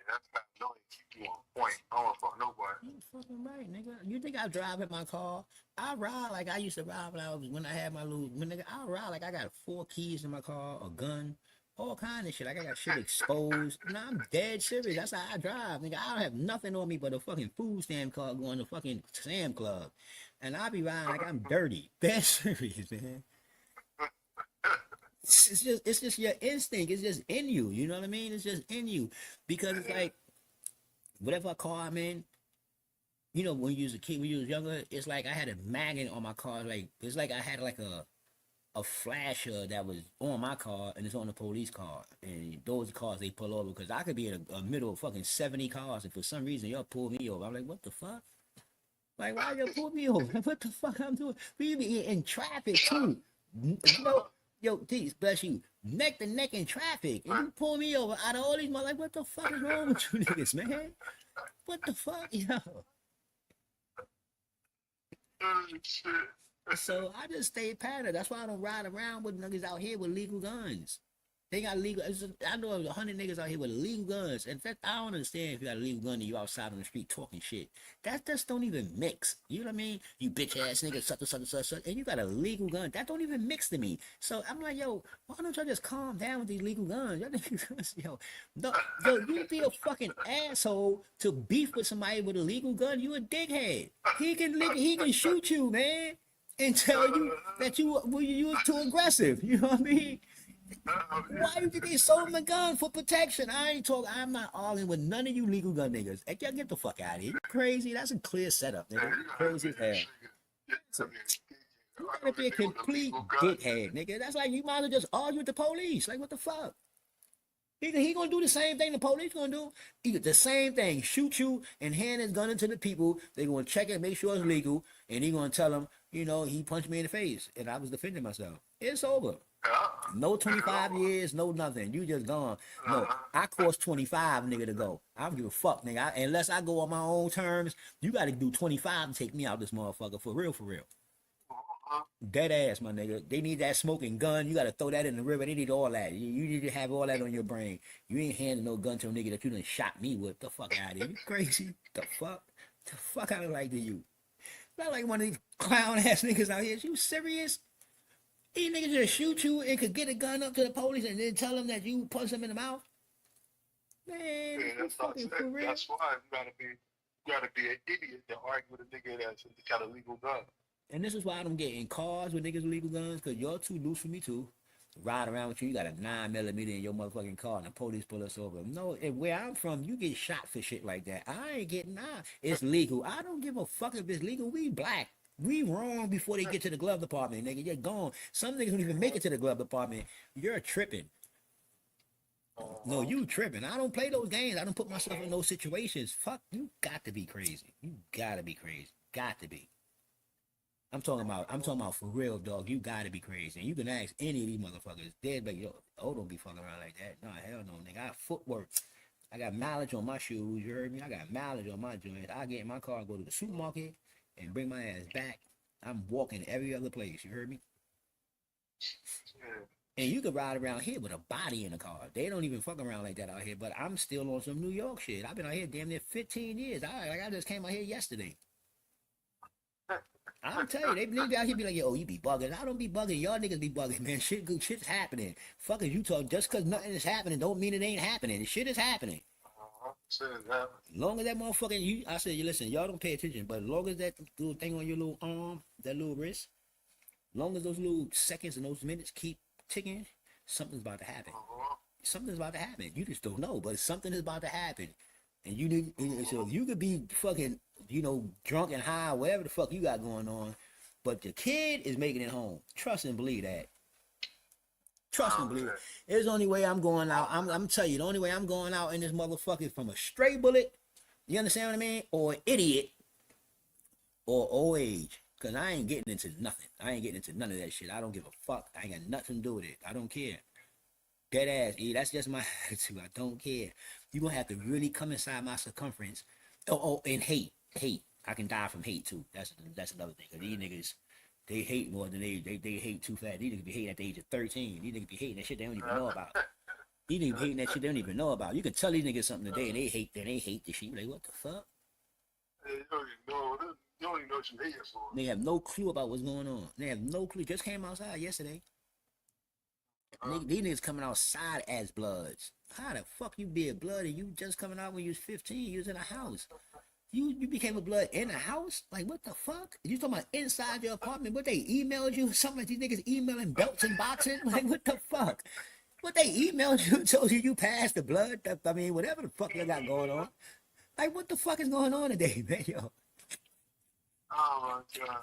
That's not knowing keep you on point. I don't fuck nobody. You fucking right, nigga. You think I drive in my car? I ride like I used to ride when I had my little nigga. I ride like I got 4 keys in my car, a gun, all kind of shit. Like I got shit exposed. Nah, I'm dead serious. That's how I drive, nigga. I don't have nothing on me but a fucking food stamp card going to fucking Sam Club, and I be riding like I'm dirty. Dead serious, man. It's just your instinct. It's just in you. You know what I mean? It's just in you because it's like whatever car I'm in. When you was a kid, when you was younger, it's like I had a magnet on my car. Like it's like I had like a flasher that was on my car and it's on the police car. And those cars they pull over because I could be in a middle of fucking 70 cars and for some reason y'all pull me over. I'm like, what the fuck? Like why you pull me over? What the fuck I'm doing? We be in traffic too. Yo, Tease, bless you, neck to neck in traffic, and you pull me over out of all these like, what the fuck is wrong with you niggas, man? What the fuck, yo? So I just stay patterned. That's why I don't ride around with niggas out here with legal guns. They got legal. I know 100 niggas out here with illegal guns. In fact, I don't understand if you got a legal gun and you outside on the street talking shit. That just don't even mix. You know what I mean? You bitch ass nigga, such, and you got a legal gun. That don't even mix to me. So I'm like, yo, why don't y'all just calm down with these legal guns? Y'all niggas, yo, you be a fucking asshole to beef with somebody with a legal gun. You a dickhead. He can shoot you, man, and tell you that you was too aggressive. You know what I mean? Why you think they sold him a gun for protection? I'm not arguing with none of you legal gun niggas. Hey, y'all get the fuck out of here. You crazy? That's a clear setup, nigga. Crazy as hell. You gotta be a complete dickhead, nigga. That's like you might as well just argue with the police. Like what the fuck? He gonna do the same thing the police gonna do. The same thing. Shoot you and hand his gun into the people. They gonna check it, make sure it's legal, and he gonna tell them, he punched me in the face and I was defending myself. It's over. No 25 years, no nothing. You just gone. No, I cost 25, nigga, to go. I don't give a fuck, nigga. Unless I go on my own terms, you got to do 25 to take me out this motherfucker. For real, for real. Dead ass, my nigga. They need that smoking gun. You got to throw that in the river. They need all that. You need to have all that on your brain. You ain't handing no gun to a nigga that you done shot me with. The fuck out of here. You crazy? The fuck? The fuck I look like to you? Not like one of these clown ass niggas out here. You serious? These niggas just shoot you and could get a gun up to the police and then tell them that you punch them in the mouth. Man, that's fucking for real. That's why you gotta be an idiot to argue with a nigga that's got a legal gun. And this is why I don't get in cars with niggas with legal guns, because you're too loose for me too. Ride around with you got a 9mm in your motherfucking car and the police pull us over. No, and where I'm from, you get shot for shit like that. I ain't getting out. It's legal. I don't give a fuck if it's legal. We black. We wrong before they get to the glove department, nigga. You're gone. Some niggas don't even make it to the glove department. You're tripping. No, you tripping. I don't play those games. I don't put myself in those situations. Fuck, you got to be crazy. You gotta be crazy. Got to be. I'm talking about for real, dog. You gotta be crazy. And you can ask any of these motherfuckers. Dead, but yo, don't be fucking around like that. No, hell no, nigga. I got footwork. I got mileage on my shoes. You heard me? I got mileage on my joints. I get in my car and go to the supermarket and bring my ass back. I'm walking every other place. You heard me? And you can ride around here with a body in the car. They don't even fuck around like that out here. But I'm still on some New York shit. I've been out here damn near 15 years. I just came out here yesterday. I'm telling you, they niggas out here be like, yo, you be bugging. I don't be bugging. Y'all niggas be bugging, man. Shit, good shit's happening. Fuck is you talking? Just because nothing is happening don't mean it ain't happening. The shit is happening. Shit is happening. Long as that motherfucking you, I said, you listen, y'all don't pay attention, but as long as that little thing on your little arm, that little wrist, long as those little seconds and those minutes keep ticking, something's about to happen. Something's about to happen. You just don't know, but something is about to happen. And you need, so you could be fucking, drunk and high, whatever the fuck you got going on, but the kid is making it home. Trust and believe that. Trust and believe it. It's the only way I'm going out. I'm telling you, the only way I'm going out in this motherfucker is from a stray bullet. You understand what I mean? Or an idiot, or old age. Cause I ain't getting into nothing. I ain't getting into none of that shit. I don't give a fuck. I ain't got nothing to do with it. I don't care. Dead ass, that's just my attitude. I don't care. You gonna have to really come inside my circumference. And hate. I can die from hate too. That's another thing. Cause these niggas, they hate more than they hate too fast. These niggas be hating at the age of 13. These niggas be hating that shit they don't even know about. These niggas be hating that shit they don't even know about. You can tell these niggas something today and they hate the shit. You like, what the fuck? You don't even know what you hating for. They have no clue about what's going on. They have no clue. Just came outside yesterday. These niggas coming outside as bloods. How the fuck you be a blood and you just coming out when you was 15? You was in a house. You became a blood in a house? Like, what the fuck? You talking about inside your apartment? What, they emailed you? Something like these niggas emailing belts and boxing? Like, what the fuck? What, they emailed you, told you passed the blood? I mean, whatever the fuck you got going on. Like, what the fuck is going on today, man, yo? Oh, my God.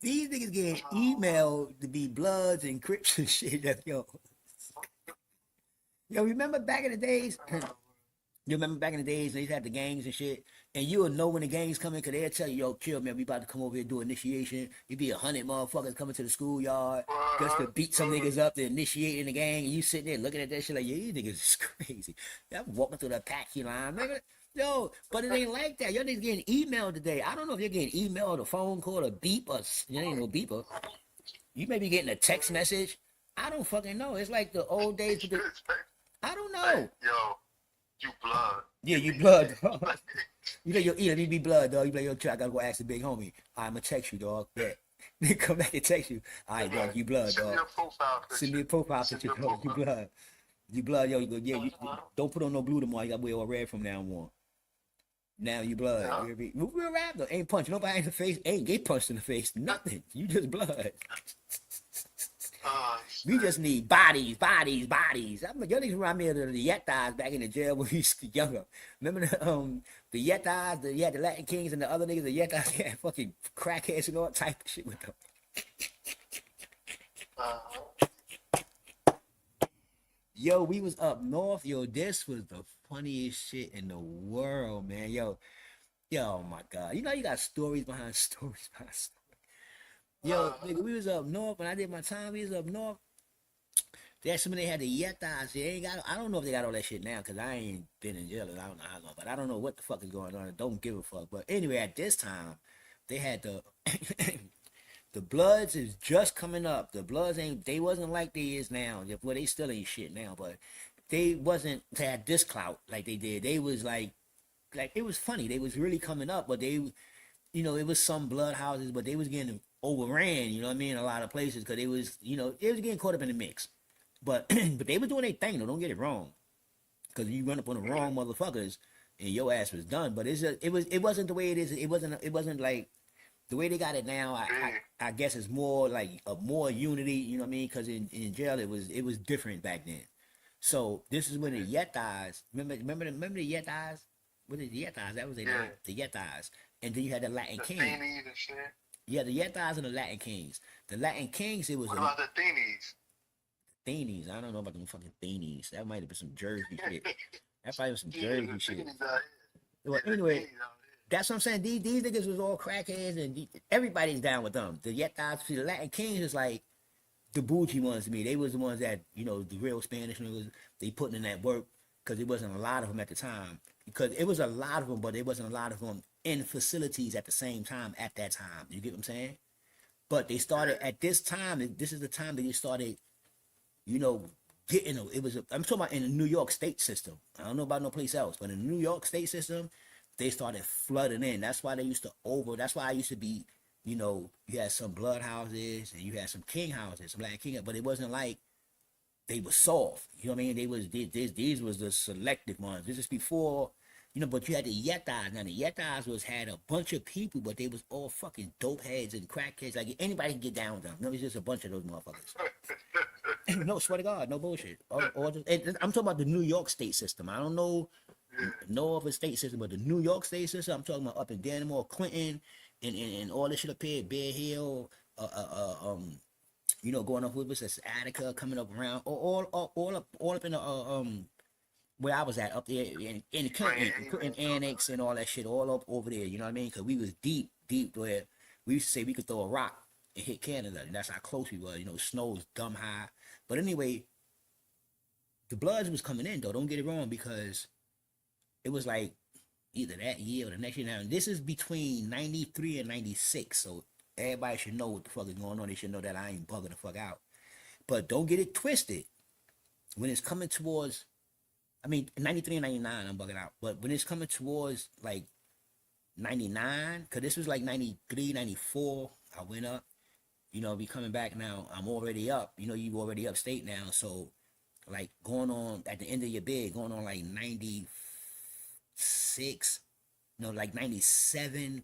These niggas getting emailed to be bloods and crips and shit. Yo, remember back in the days? You remember back in the days they had the gangs and shit, and you would know when the gangs come in because they'll tell you, yo, chill, man, we about to come over here and do initiation. You be 100 motherfuckers coming to the schoolyard just to beat some niggas up to initiate in the gang, and you sitting there looking at that shit like, yeah, these niggas is crazy. I'm walking through the Apache line, nigga. Yo, but it ain't like that. Y'all niggas getting emailed today. I don't know if you're getting emailed, a phone call, a beep, or you ain't no beeper. You may be getting a text message. I don't fucking know. It's like the old days. I don't know. Hey, yo, you blood. Yeah, you blood, dog. You like, yo, let me be blood, dog. You like, yo, I gotta go ask the big homie. I'm gonna text you, dog. Yeah. They come back and text you. All right, dog, you blood, dog. Send me a profile picture, dog. You blood. You blood, yo. You don't put on no blue tomorrow. You gotta wear all red from now on. Now you blood. Yeah. You real rap though. Ain't punching nobody in the face. Ain't get punched in the face. Nothing. You just blood. We just need bodies. I mean, y'all niggas remind me of the Yetas back in the jail when we was younger. Remember the Yetas, the Latin Kings and the other niggas, the Yetas had fucking crackheads and all type of shit with them. Yo, we was up north. Yo, this was the funniest shit in the world, man. Yo, my God. You know you got stories behind stories behind stories. Yo, nigga, we was up north. When I did my time, we was up north. That's when they had the Yetas. I don't know if they got all that shit now, because I ain't been in jail and I don't know how long. But I don't know what the fuck is going on. I don't give a fuck. But anyway, at this time, they had the... The Bloods is just coming up. The Bloods they wasn't like they is now. Well, they still ain't shit now, but they had this clout like they did. They was like it was funny. They was really coming up, but they, it was some blood houses, but they was getting overran, you know what I mean, a lot of places, because they was, they was getting caught up in the mix. But but they was doing their thing, though, don't get it wrong. Because you run up on the wrong motherfuckers and your ass was done. But it wasn't the way it is. It wasn't like the way they got it now. I guess it's more like more unity, you know what I mean? Because in jail it was different back then. So this is when the Yetas, remember the Yetas? What is the Yetas? That was the Yetas. And then you had the Latin Kings. Theenies and shit. Yeah, the Yetas and the Latin Kings. The Latin Kings, it was. What about the Theenies? Theenies, I don't know about them fucking Theenies. That might have been some Jersey shit. That probably was some Jersey shit. Well, anyway. That's what I'm saying. These niggas was all crackheads, and everybody's down with them. The Yetas, the Latin Kings is like the bougie ones to me. They was the ones that, the real Spanish niggas, they putting in that work, because there wasn't a lot of them at the time. Because it was a lot of them, but there wasn't a lot of them in facilities at the same time at that time. You get what I'm saying? But they started at this time. This is the time that they started, getting. I'm talking about in the New York state system. I don't know about no place else, but in the New York state system, they started flooding in. That's why that's why I used to be, you had some blood houses and you had some king houses, some black king, but it wasn't like they were soft. You know what I mean? These was the selected ones. This is before, but you had the Yetas. Now the Yetas had a bunch of people, but they was all fucking dope heads and crackheads. Like anybody can get down with them. It's just a bunch of those motherfuckers. No, swear to God, no bullshit. And I'm talking about the New York state system. I don't know no other state system, but the New York state system. I'm talking about up in Dannemore, Clinton, and all this shit up here, Bear Hill, going up with us, Attica, coming up around, all up in the where I was at up there in Clinton, Annex and all that shit, all up over there. You know what I mean? Because we was deep where we used to say we could throw a rock and hit Canada, and that's how close we were. Snow's dumb high, but anyway, the Bloods was coming in though. Don't get it wrong, because it was like either that year or the next year. Now this is between '93 and '96, so everybody should know what the fuck is going on. They should know that I ain't bugging the fuck out. But don't get it twisted. When it's coming towards, 93 and 99, I'm bugging out. But when it's coming towards like 99, because this was like 93, 94, I went up. Be coming back now. I'm already up. You already upstate now. So, like, going on at the end of your bid, going on like 96, like 97.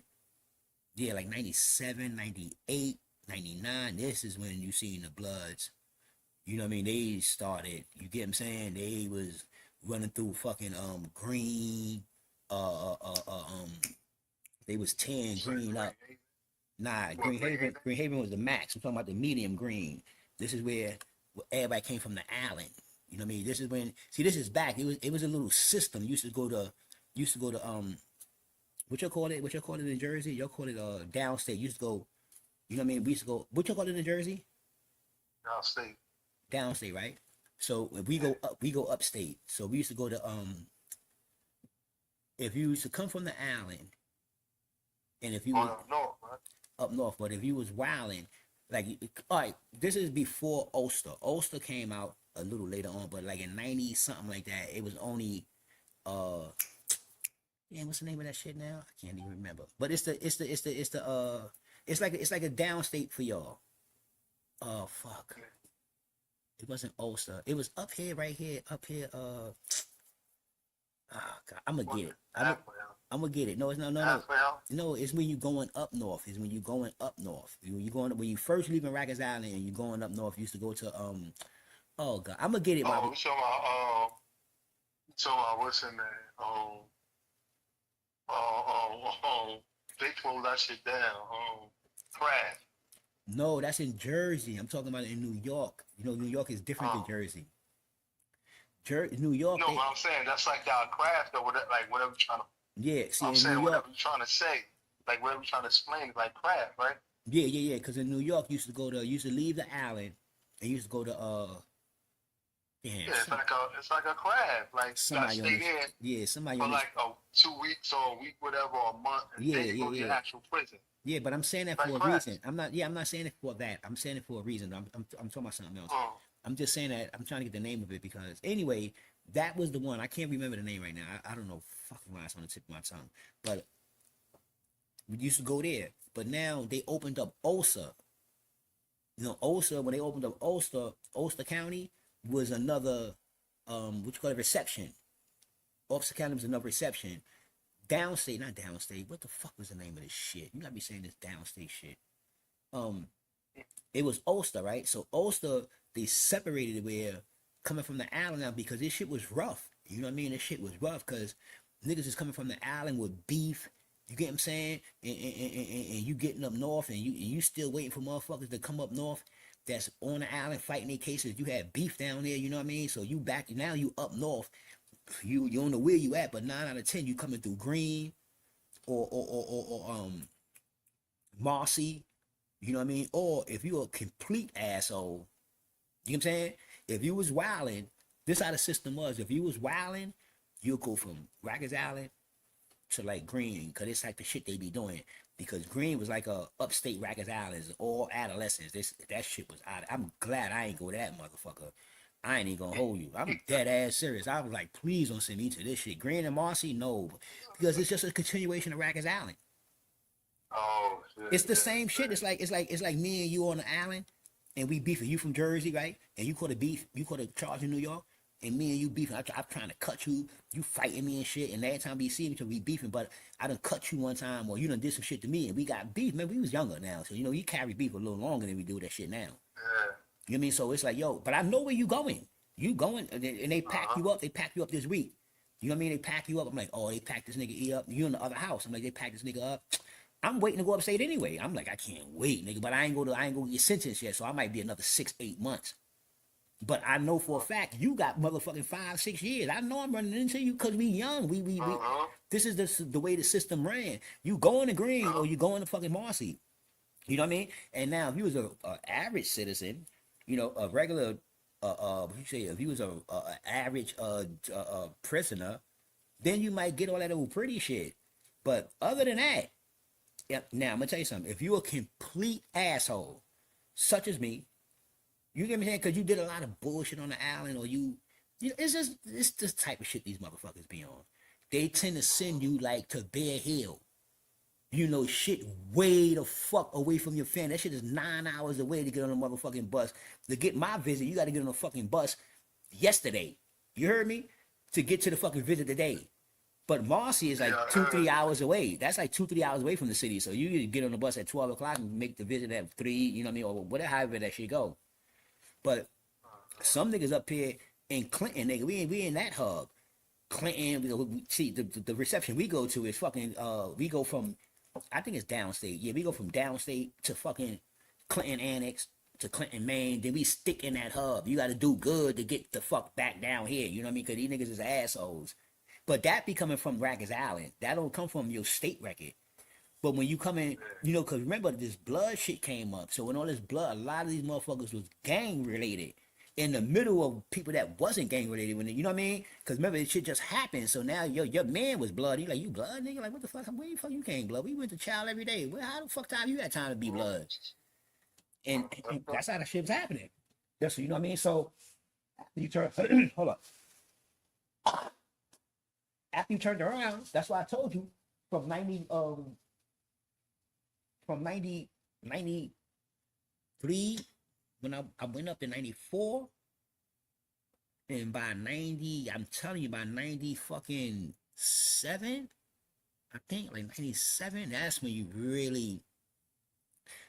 Yeah, like 97, 98, 99. This is when you seen the Bloods. You know what I mean? They started, you get what I'm saying? They was running through fucking green, they was tearing green up. Nah, Green Haven was the max. I'm talking about the medium green. This is where everybody came from, the island. You know what I mean? This is when, see, this is back. It was a little system. Used to go to what you call it? What you call it in Jersey? Y'all call it downstate. Used to go, you know what I mean? We used to go, what you call it in Jersey? Downstate. Downstate, right? So if we go upstate. So we used to go to if you used to come from the island, and if you up north, right? Up north, but if you was wilding, like, all right, this is before Ulster. Ulster came out a little later on, but like in 90 something like that, it was only yeah, what's the name of that shit now? I can't even remember. But it's like a downstate for y'all. Oh fuck. It wasn't Ulster. It was up here, right here, up here. Oh God, I'm gonna get it. I'm gonna get it. No, it's no. No, it's when you going up north. It's when you going up north. When you first leaving Rikers Island and you going up north. You used to go to Oh God, I'm gonna get it. Oh, so what's in there? They closed that shit down. Crash. No, that's in Jersey. I'm talking about in New York. New York is different than Jersey. New York. No, but I'm saying that's like y'all craft or whatever, like whatever you're trying to. Yeah, see, I'm saying whatever you're trying to say, like whatever you're trying to explain is like craft, right? Yeah. Because in New York, you used to leave the island and used to go to it's like a craft. Like somebody you gotta stay there. Yeah, somebody for like 2 weeks or a week, whatever, or a month, and then you go to your actual prison. Yeah, but I'm saying that for a reason. I'm not saying it for that. I'm saying it for a reason. I'm talking about something else. I'm just saying that I'm trying to get the name of it because anyway, that was the one. I can't remember the name right now. I don't know fucking why it's on the tip of my tongue. But we used to go there. But now they opened up Ulster. Ulster, when they opened up Ulster County was another what you call it, reception. Ulster County was another reception. Downstate, not downstate. What the fuck was the name of this shit? You gotta be saying this downstate shit. It was Ulster, right? So Ulster, they separated it where coming from the island now because this shit was rough. You know what I mean? This shit was rough because niggas is coming from the island with beef. You get what I'm saying? And you getting up north and you still waiting for motherfuckers to come up north that's on the island fighting their cases. You had beef down there, you know what I mean? So you back now, you up north. You don't know where you at, but 9 out of 10 you coming through Green or Marcy, you know what I mean? Or if you a complete asshole, you know what I'm saying? If you was wilding, this how the system was. If you was wilding, you'll go from Rikers Island to like Green, because it's like the shit they be doing. Because Green was like a upstate Rikers Island, all adolescents. That shit was out. I'm glad I ain't go to that motherfucker. I ain't even gonna hold you. I'm dead ass serious. I was like, please don't send me to this shit. Green and Marcy, no, because it's just a continuation of Rikers Island. Oh shit. It's the same shit. It's like me and you on the island, and we beefing. You from Jersey, right? And you caught a beef. You caught a charge in New York, and me and you beefing. I'm trying to cut you. You fighting me and shit. And every time we see each other, we beefing. But I done cut you one time, or you done did some shit to me, and we got beef. Man, we was younger now, so you carry beef a little longer than we do that shit now. Yeah. You know what I mean? So it's like, yo, but I know where you going. You going, and they pack you up. They pack you up this week. You know what I mean? They pack you up. I'm like, oh, they packed this nigga E up. You in the other house. I'm like, they packed this nigga up. I'm waiting to go upstate anyway. I'm like, I can't wait, nigga. But I ain't gonna get sentenced yet, so I might be another 6-8 months. But I know for a fact you got motherfucking 5-6 years. I know I'm running into you because we young. We this is the way the system ran. You go in the green or you go in the fucking Marcy. You know what I mean? And now if you was a average citizen, a regular what you say, if you was a average prisoner, then you might get all that old pretty shit. But other than that, yeah, now I'm gonna tell you something. If you a complete asshole, such as me, you get me saying, because you did a lot of bullshit on the island, or it's this type of shit these motherfuckers be on. They tend to send you like to Bear Hill. Shit way the fuck away from your family. That shit is 9 hours away to get on a motherfucking bus. To get my visit, you got to get on a fucking bus yesterday. You heard me? To get to the fucking visit today. But Marcy is like 2-3 hours away. That's like 2-3 hours away from the city. So you get on the bus at 12 o'clock and make the visit at 3, you know what I mean? Or whatever, however that shit go. But some niggas up here in Clinton, nigga, we in that hub. Clinton, we see the reception we go to is fucking, we go from, I think it's downstate. Yeah, we go from downstate to fucking Clinton Annex to Clinton, Maine. Then we stick in that hub. You got to do good to get the fuck back down here. You know what I mean? Because these niggas is assholes. But that be coming from Rikers Island. That don't come from your state record. But when you come in, because remember, this blood shit came up. So when all this blood, a lot of these motherfuckers was gang related. In the middle of people that wasn't gang related, when you know what I mean? Because remember, this shit just happened. So now your man was blood. You like, you blood, nigga? Like, what the fuck? Where the fuck you came blood? We went to child every day. How the fuck time you got time to be blood? And that's how the shit's happening. That's, you know what I mean? So after you turn, hold up. After you turned around, that's why I told you from 93 when I went up in 94, and by 90, I'm telling you, by 90 fucking 7, I think like 97, that's when you really,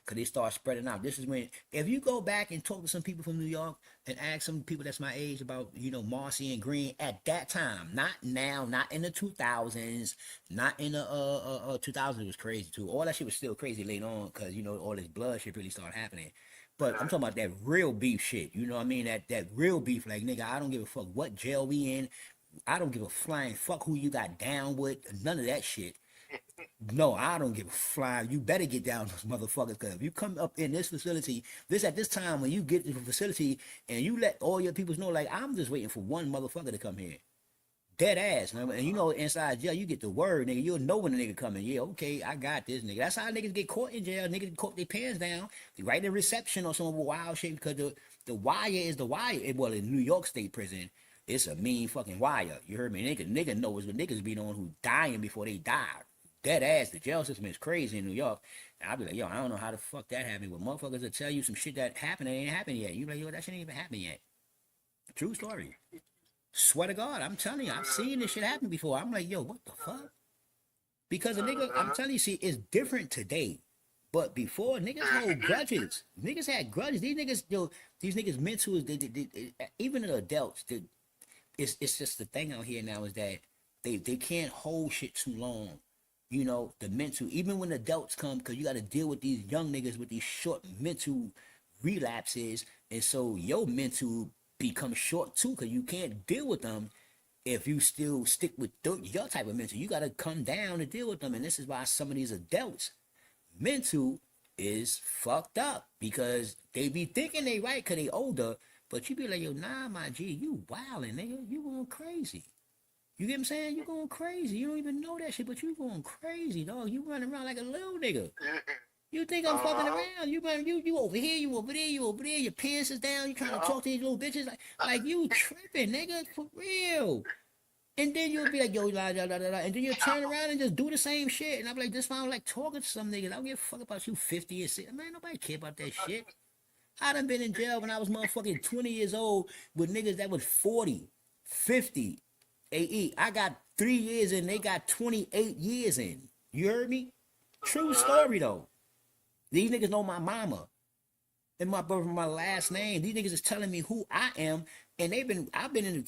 because they start spreading out. This is when, if you go back and talk to some people from New York and ask some people that's my age about, Marcy and Green at that time, not now, not in the 2000s, not in the 2000s was crazy too. All that shit was still crazy later on because, all this blood shit really started happening. But I'm talking about that real beef shit. You know what I mean? That real beef, like, nigga, I don't give a fuck what jail we in. I don't give a flying fuck who you got down with. None of that shit. No, I don't give a flying. You better get down those motherfuckers, because if you come up in this facility, at this time when you get to the facility and you let all your people know, like, I'm just waiting for one motherfucker to come here. Dead ass. And inside jail, you get the word, nigga. You'll know when the nigga coming. Yeah, okay, I got this, nigga. That's how niggas get caught in jail. Niggas caught their pants down. They right in reception or some wild shit, because the wire is the wire. Well, in New York State prison, it's a mean fucking wire. You heard me? Nigga knows what niggas be on who dying before they die. Dead ass. The jail system is crazy in New York. And I'll be like, yo, I don't know how the fuck that happened. But motherfuckers will tell you some shit that happened that ain't happened yet. You be like, yo, that shit ain't even happened yet. True story. Swear to God, I'm telling you, I've seen this shit happen before. I'm like, yo, what the fuck? Because a nigga, I'm telling you, see, it's different today. But before, niggas hold grudges. Niggas had grudges. These niggas mental is, even the adults, it's just the thing out here now is that they can't hold shit too long. The mental, even when adults come, because you got to deal with these young niggas with these short mental relapses. And so your mental become short too, because you can't deal with them if you still stick with your type of mental. You got to come down to deal with them. And this is why some of these adults mental is fucked up, because they be thinking they right because they older, but you be like, yo, nah, my G, you wildin', nigga. You going crazy. You get what I'm saying? You going crazy. You don't even know that shit, but you going crazy, dog. You running around like a little nigga. You think I'm fucking around? You over here, you over there, you over there. Your pants is down. You trying to Yeah. talk to these little bitches like you tripping, nigga, for real. And then you'll be like, yo, and then you'll turn around and just do the same shit. And I'm like, this why I don't like talking to some niggas. I don't give a fuck about you 50 or 60. Man, nobody care about that shit. I done been in jail when I was motherfucking 20 years old with niggas that was 40, 50. AE. I got 3 years in, they got 28 years in. You heard me? True story though. These niggas know my mama and my last name. These niggas is telling me who I am, and I've been in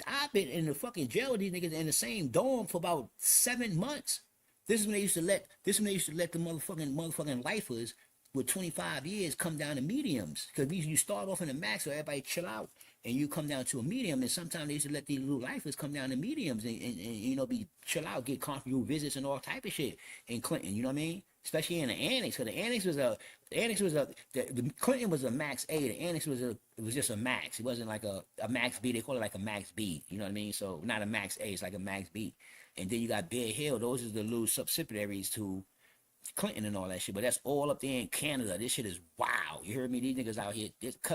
the fucking jail with these niggas in the same dorm for about 7 months. This is when they used to let the motherfucking lifers with 25 years come down to mediums, because you start off in the max so everybody chill out and you come down to a medium, and sometimes they used to let these little lifers come down to mediums and you know, be chill out, get comfortable visits and all type of shit in Clinton, you know what I mean? Especially in the annex, because the Clinton was a max A, the annex was just a max. It wasn't like a max B. They call it like a max B. You know what I mean? So not a max A, it's like a max B. And then you got Bear Hill. Those are the little subsidiaries to Clinton and all that shit, but that's all up there in Canada. This shit is wild. You heard me? These niggas out here,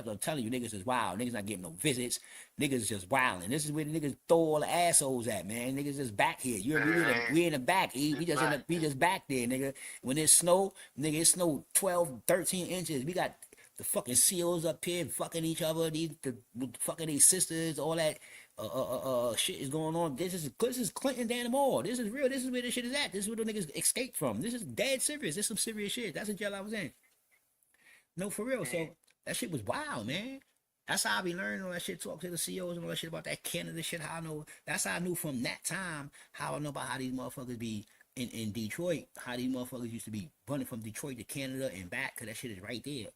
I'm telling you, niggas is wild. Niggas not getting no visits. Niggas just wild. And this is where the niggas throw all the assholes at, man. Niggas just back here. You heard me? We in the back, E. We just back there, nigga. When it snow, nigga, it snowed 12, 13 inches. We got the fucking seals up here fucking each other, fucking these sisters, all that shit is going on. This is Clinton damn all. This is real. This is where this shit is at. This is where the niggas escaped from. This is dead serious. This is some serious shit. That's the jail I was in. No, for real. So that shit was wild, man. That's how I be learning all that shit, talk to the CEOs and all that shit about that Canada shit. How I know, that's how I knew from that time, how I know about how these motherfuckers be in Detroit, how these motherfuckers used to be running from Detroit to Canada and back, because that shit is right there.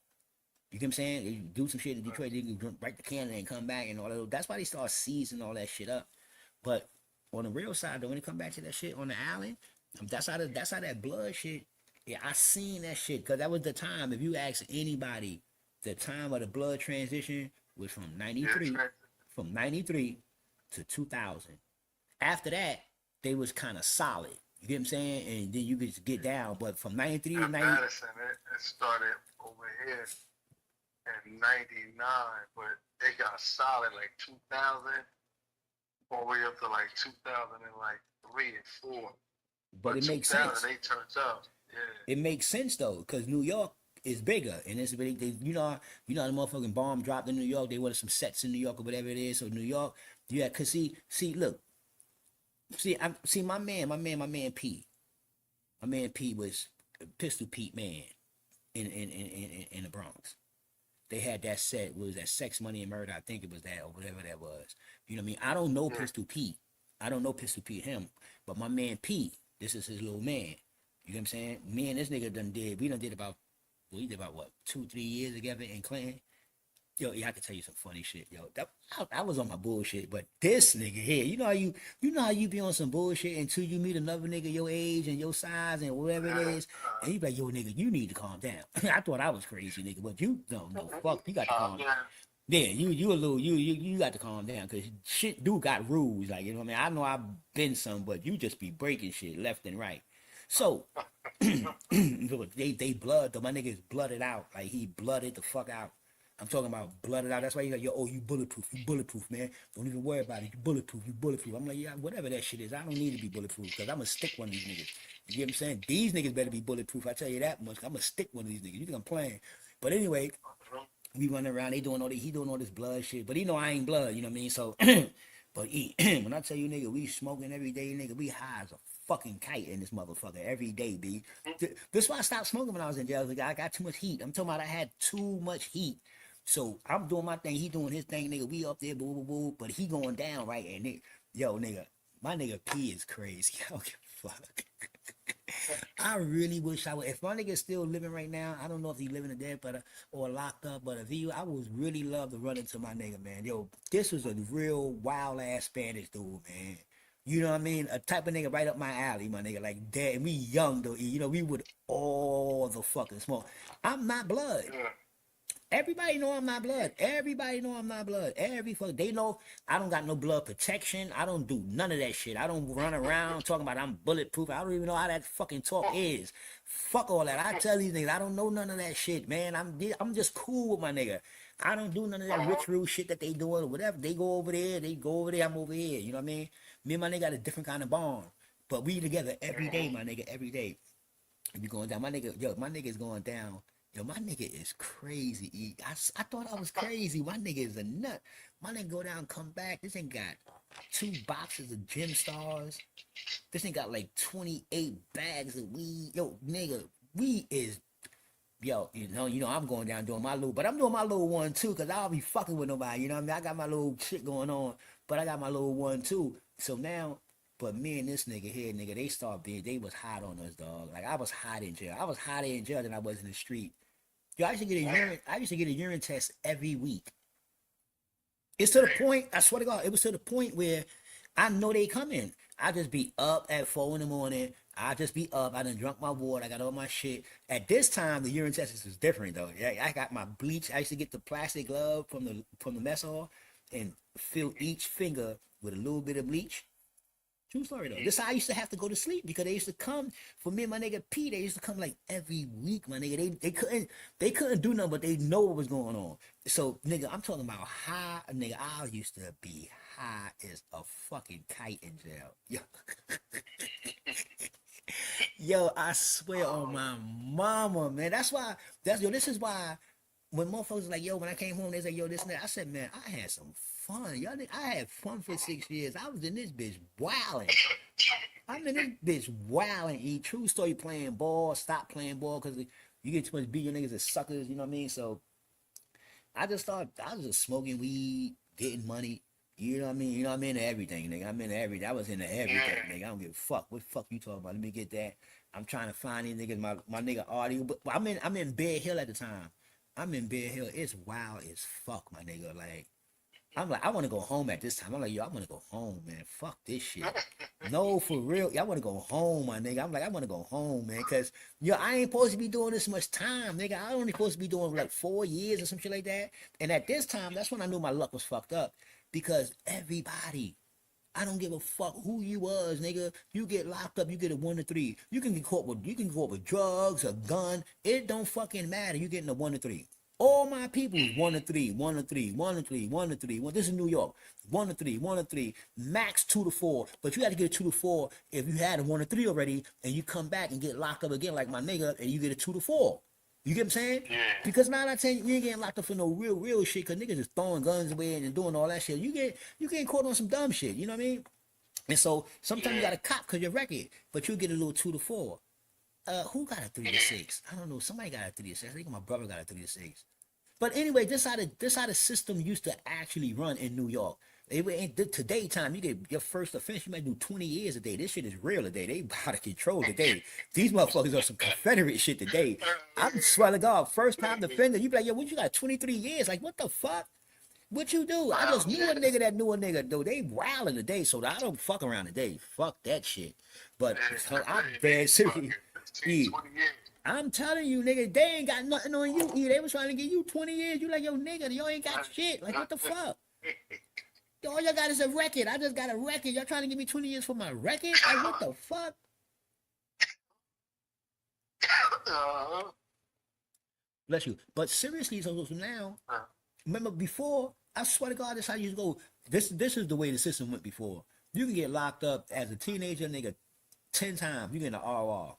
You get what I'm saying? They do some shit in Detroit, they can jump right to Canada and come back and all that. That's why they start seizing all that shit up. But on the real side, though, when it come back to that shit on the island, that's how that blood shit. Yeah, I seen that shit, because that was the time. If you ask anybody, the time of the blood transition was from 93 to 2000. After that, they was kind of solid. You get what I'm saying? And then you could get down. But from 93 to 90. Madison, it started over here in 99, but they got solid like 2000 all the way up to like 2003 and 4. But it makes sense. They turned up. Yeah. It makes sense though, because New York is bigger, and it's really, you know the motherfucking bomb dropped in New York. They wanted some sets in New York or whatever it is. So New York, yeah, cause see, look, my man P. My man P was Pistol Pete man in the Bronx. They had that set, was that Sex, Money, and Murder? I think it was that, or whatever that was. You know what I mean? I don't know Pistol Pete. I don't know Pistol Pete him, but my man P, this is his little man. You know what I'm saying? Me and this nigga we did about what, 2-3 years together in Clinton. Yo, yeah, I can tell you some funny shit, yo. I was on my bullshit, but this nigga here, you know how you be on some bullshit until you meet another nigga your age and your size and whatever it is, and you be like, yo, nigga, you need to calm down. I thought I was crazy, nigga, but you don't know, fuck, you got to calm down. Yeah, you got to calm down, because shit do got rules, like, you know what I mean? I know I've been some, but you just be breaking shit left and right. So they blood though. My nigga is blooded out, like he blooded the fuck out. I'm talking about blooded out. That's why you like, yo, oh, you bulletproof, man. Don't even worry about it. You bulletproof. I'm like, yeah, whatever that shit is. I don't need to be bulletproof, because I'm gonna stick one of these niggas. You get what I'm saying? These niggas better be bulletproof. I tell you that much. I'm gonna stick one of these niggas. You think I'm playing? But anyway, we running around. He doing all this blood shit. But he know I ain't blood. You know what I mean? So, but when I tell you, nigga, we smoking every day, nigga. We high as a fucking kite in this motherfucker every day, B. This is why I stopped smoking when I was in jail. I got too much heat. I'm talking about I had too much heat. So I'm doing my thing, he doing his thing, nigga. We up there, boo, boo, boo. But he going down, right? And nigga, my nigga P is crazy. I don't give a fuck. I really wish I would. If my nigga's still living right now, I don't know if he's living or dead, or locked up. But I would really love to run into my nigga, man. Yo, this was a real wild ass Spanish dude, man. You know what I mean? A type of nigga right up my alley, my nigga. Like that. We young though. You know, we would all the fucking smoke. I'm not blood. Everybody know I'm not blood. Everybody know I'm not blood. They know I don't got no blood protection. I don't do none of that shit. I don't run around talking about I'm bulletproof. I don't even know how that fucking talk is. Fuck all that. I tell these niggas I don't know none of that shit, man. I'm just cool with my nigga. I don't do none of that ritual shit that they doing or whatever. They go over there, I'm over here. You know what I mean? Me and my nigga got a different kind of bond. But we together every day, my nigga, every day. You going down, my nigga is going down. Yo, my nigga is crazy. I thought I was crazy. My nigga is a nut. My nigga go down, come back. This ain't got 2 boxes of Gym Stars. This ain't got like 28 bags of weed. Yo, nigga, weed is, yo, you know, I'm going down doing my little, but I'm doing my little one too, because I'll be fucking with nobody. You know what I mean? I got my little shit going on, but I got my little one too. So now, but me and this nigga here, nigga, they was hot on us, dog. Like, I was hot in jail. I was hotter in jail than I was in the street. Yo, I used to get a urine test every week. It's to the point, I swear to God, it was to the point where I know they coming. I just be up at 4 in the morning. I just be up. I done drunk my water. I got all my shit. At this time, the urine test is different though. Yeah, I got my bleach. I used to get the plastic glove from the mess hall and fill each finger with a little bit of bleach. True story though. This how I used to have to go to sleep because they used to come for me and my nigga P. They used to come like every week, my nigga. They couldn't do nothing, but they know what was going on. So nigga, I'm talking about high, nigga. I used to be high as a fucking kite in jail. Yo, yo, I swear on my mama, man. This is why when motherfuckers like, yo, when I came home, they say, yo, this and that. I said, man, I had some fun. I had fun for 6 years. I was in this bitch wilding. I'm in this bitch wilding. True story, playing ball, stop playing ball because you get too much beat, your niggas as suckers, you know what I mean? So I just thought I was just smoking weed, getting money. You know what I mean? You know I'm into everything, nigga. I'm into everything. I was into everything, nigga. I don't give a fuck. What the fuck you talking about? Let me get that. I'm trying to find these niggas. My nigga Artie, but I'm in Bear Hill at the time. I'm in Bear Hill. It's wild as fuck, my nigga. Like, I'm like, I want to go home at this time. I'm like, yo, I want to go home, man. Fuck this shit. No, for real. I want to go home, my nigga. I'm like, I want to go home, man. Because, yo, I ain't supposed to be doing this much time, nigga. I only supposed to be doing like 4 years or some shit like that. And at this time, that's when I knew my luck was fucked up. Because everybody, I don't give a fuck who you was, nigga. You get locked up, you get a 1 to 3. You can get caught with drugs, a gun. It don't fucking matter. You getting a 1 to 3. All my people 1 to 3, 1 to 3, 1 to 3, 1 to 3. Well, this is New York. 1 to 3, 1 to 3, max 2 to 4. But you got to get a 2 to 4 if you had a 1 to 3 already, and you come back and get locked up again like my nigga, and you get a 2 to 4. You get what I'm saying? Yeah. Because 9 out of 10, you ain't getting locked up for no real shit. Cause niggas is throwing guns away and doing all that shit. You getting caught on some dumb shit. You know what I mean? And so sometimes you got a cop cause you're record, but you get a little 2 to 4. Who got a 3 to 6? I don't know. Somebody got a 3 to 6. I think my brother got a 3 to 6. But anyway, this how the system used to actually run in New York. Today time, you get your first offense, you might do 20 years a day. This shit is real today. They out of control today. These motherfuckers are some Confederate shit today. I'm swear to God, first time defender, you be like, yo, what you got 23 years? Like, what the fuck? What you do? I just knew a nigga that knew a nigga, though. They wilding today, so I don't fuck around today. Fuck that shit. But so I'm dead serious. I'm telling you, nigga, they ain't got nothing on you. They was trying to give you 20 years. You like, yo, nigga, y'all ain't got shit. Like, what the fuck? All y'all got is a record. I just got a record. Y'all trying to give me 20 years for my record? Like, what the fuck? Bless you. But seriously, so now, remember before, I swear to God, this how you go. This is the way the system went before. You can get locked up as a teenager, nigga, 10 times. You get an RR.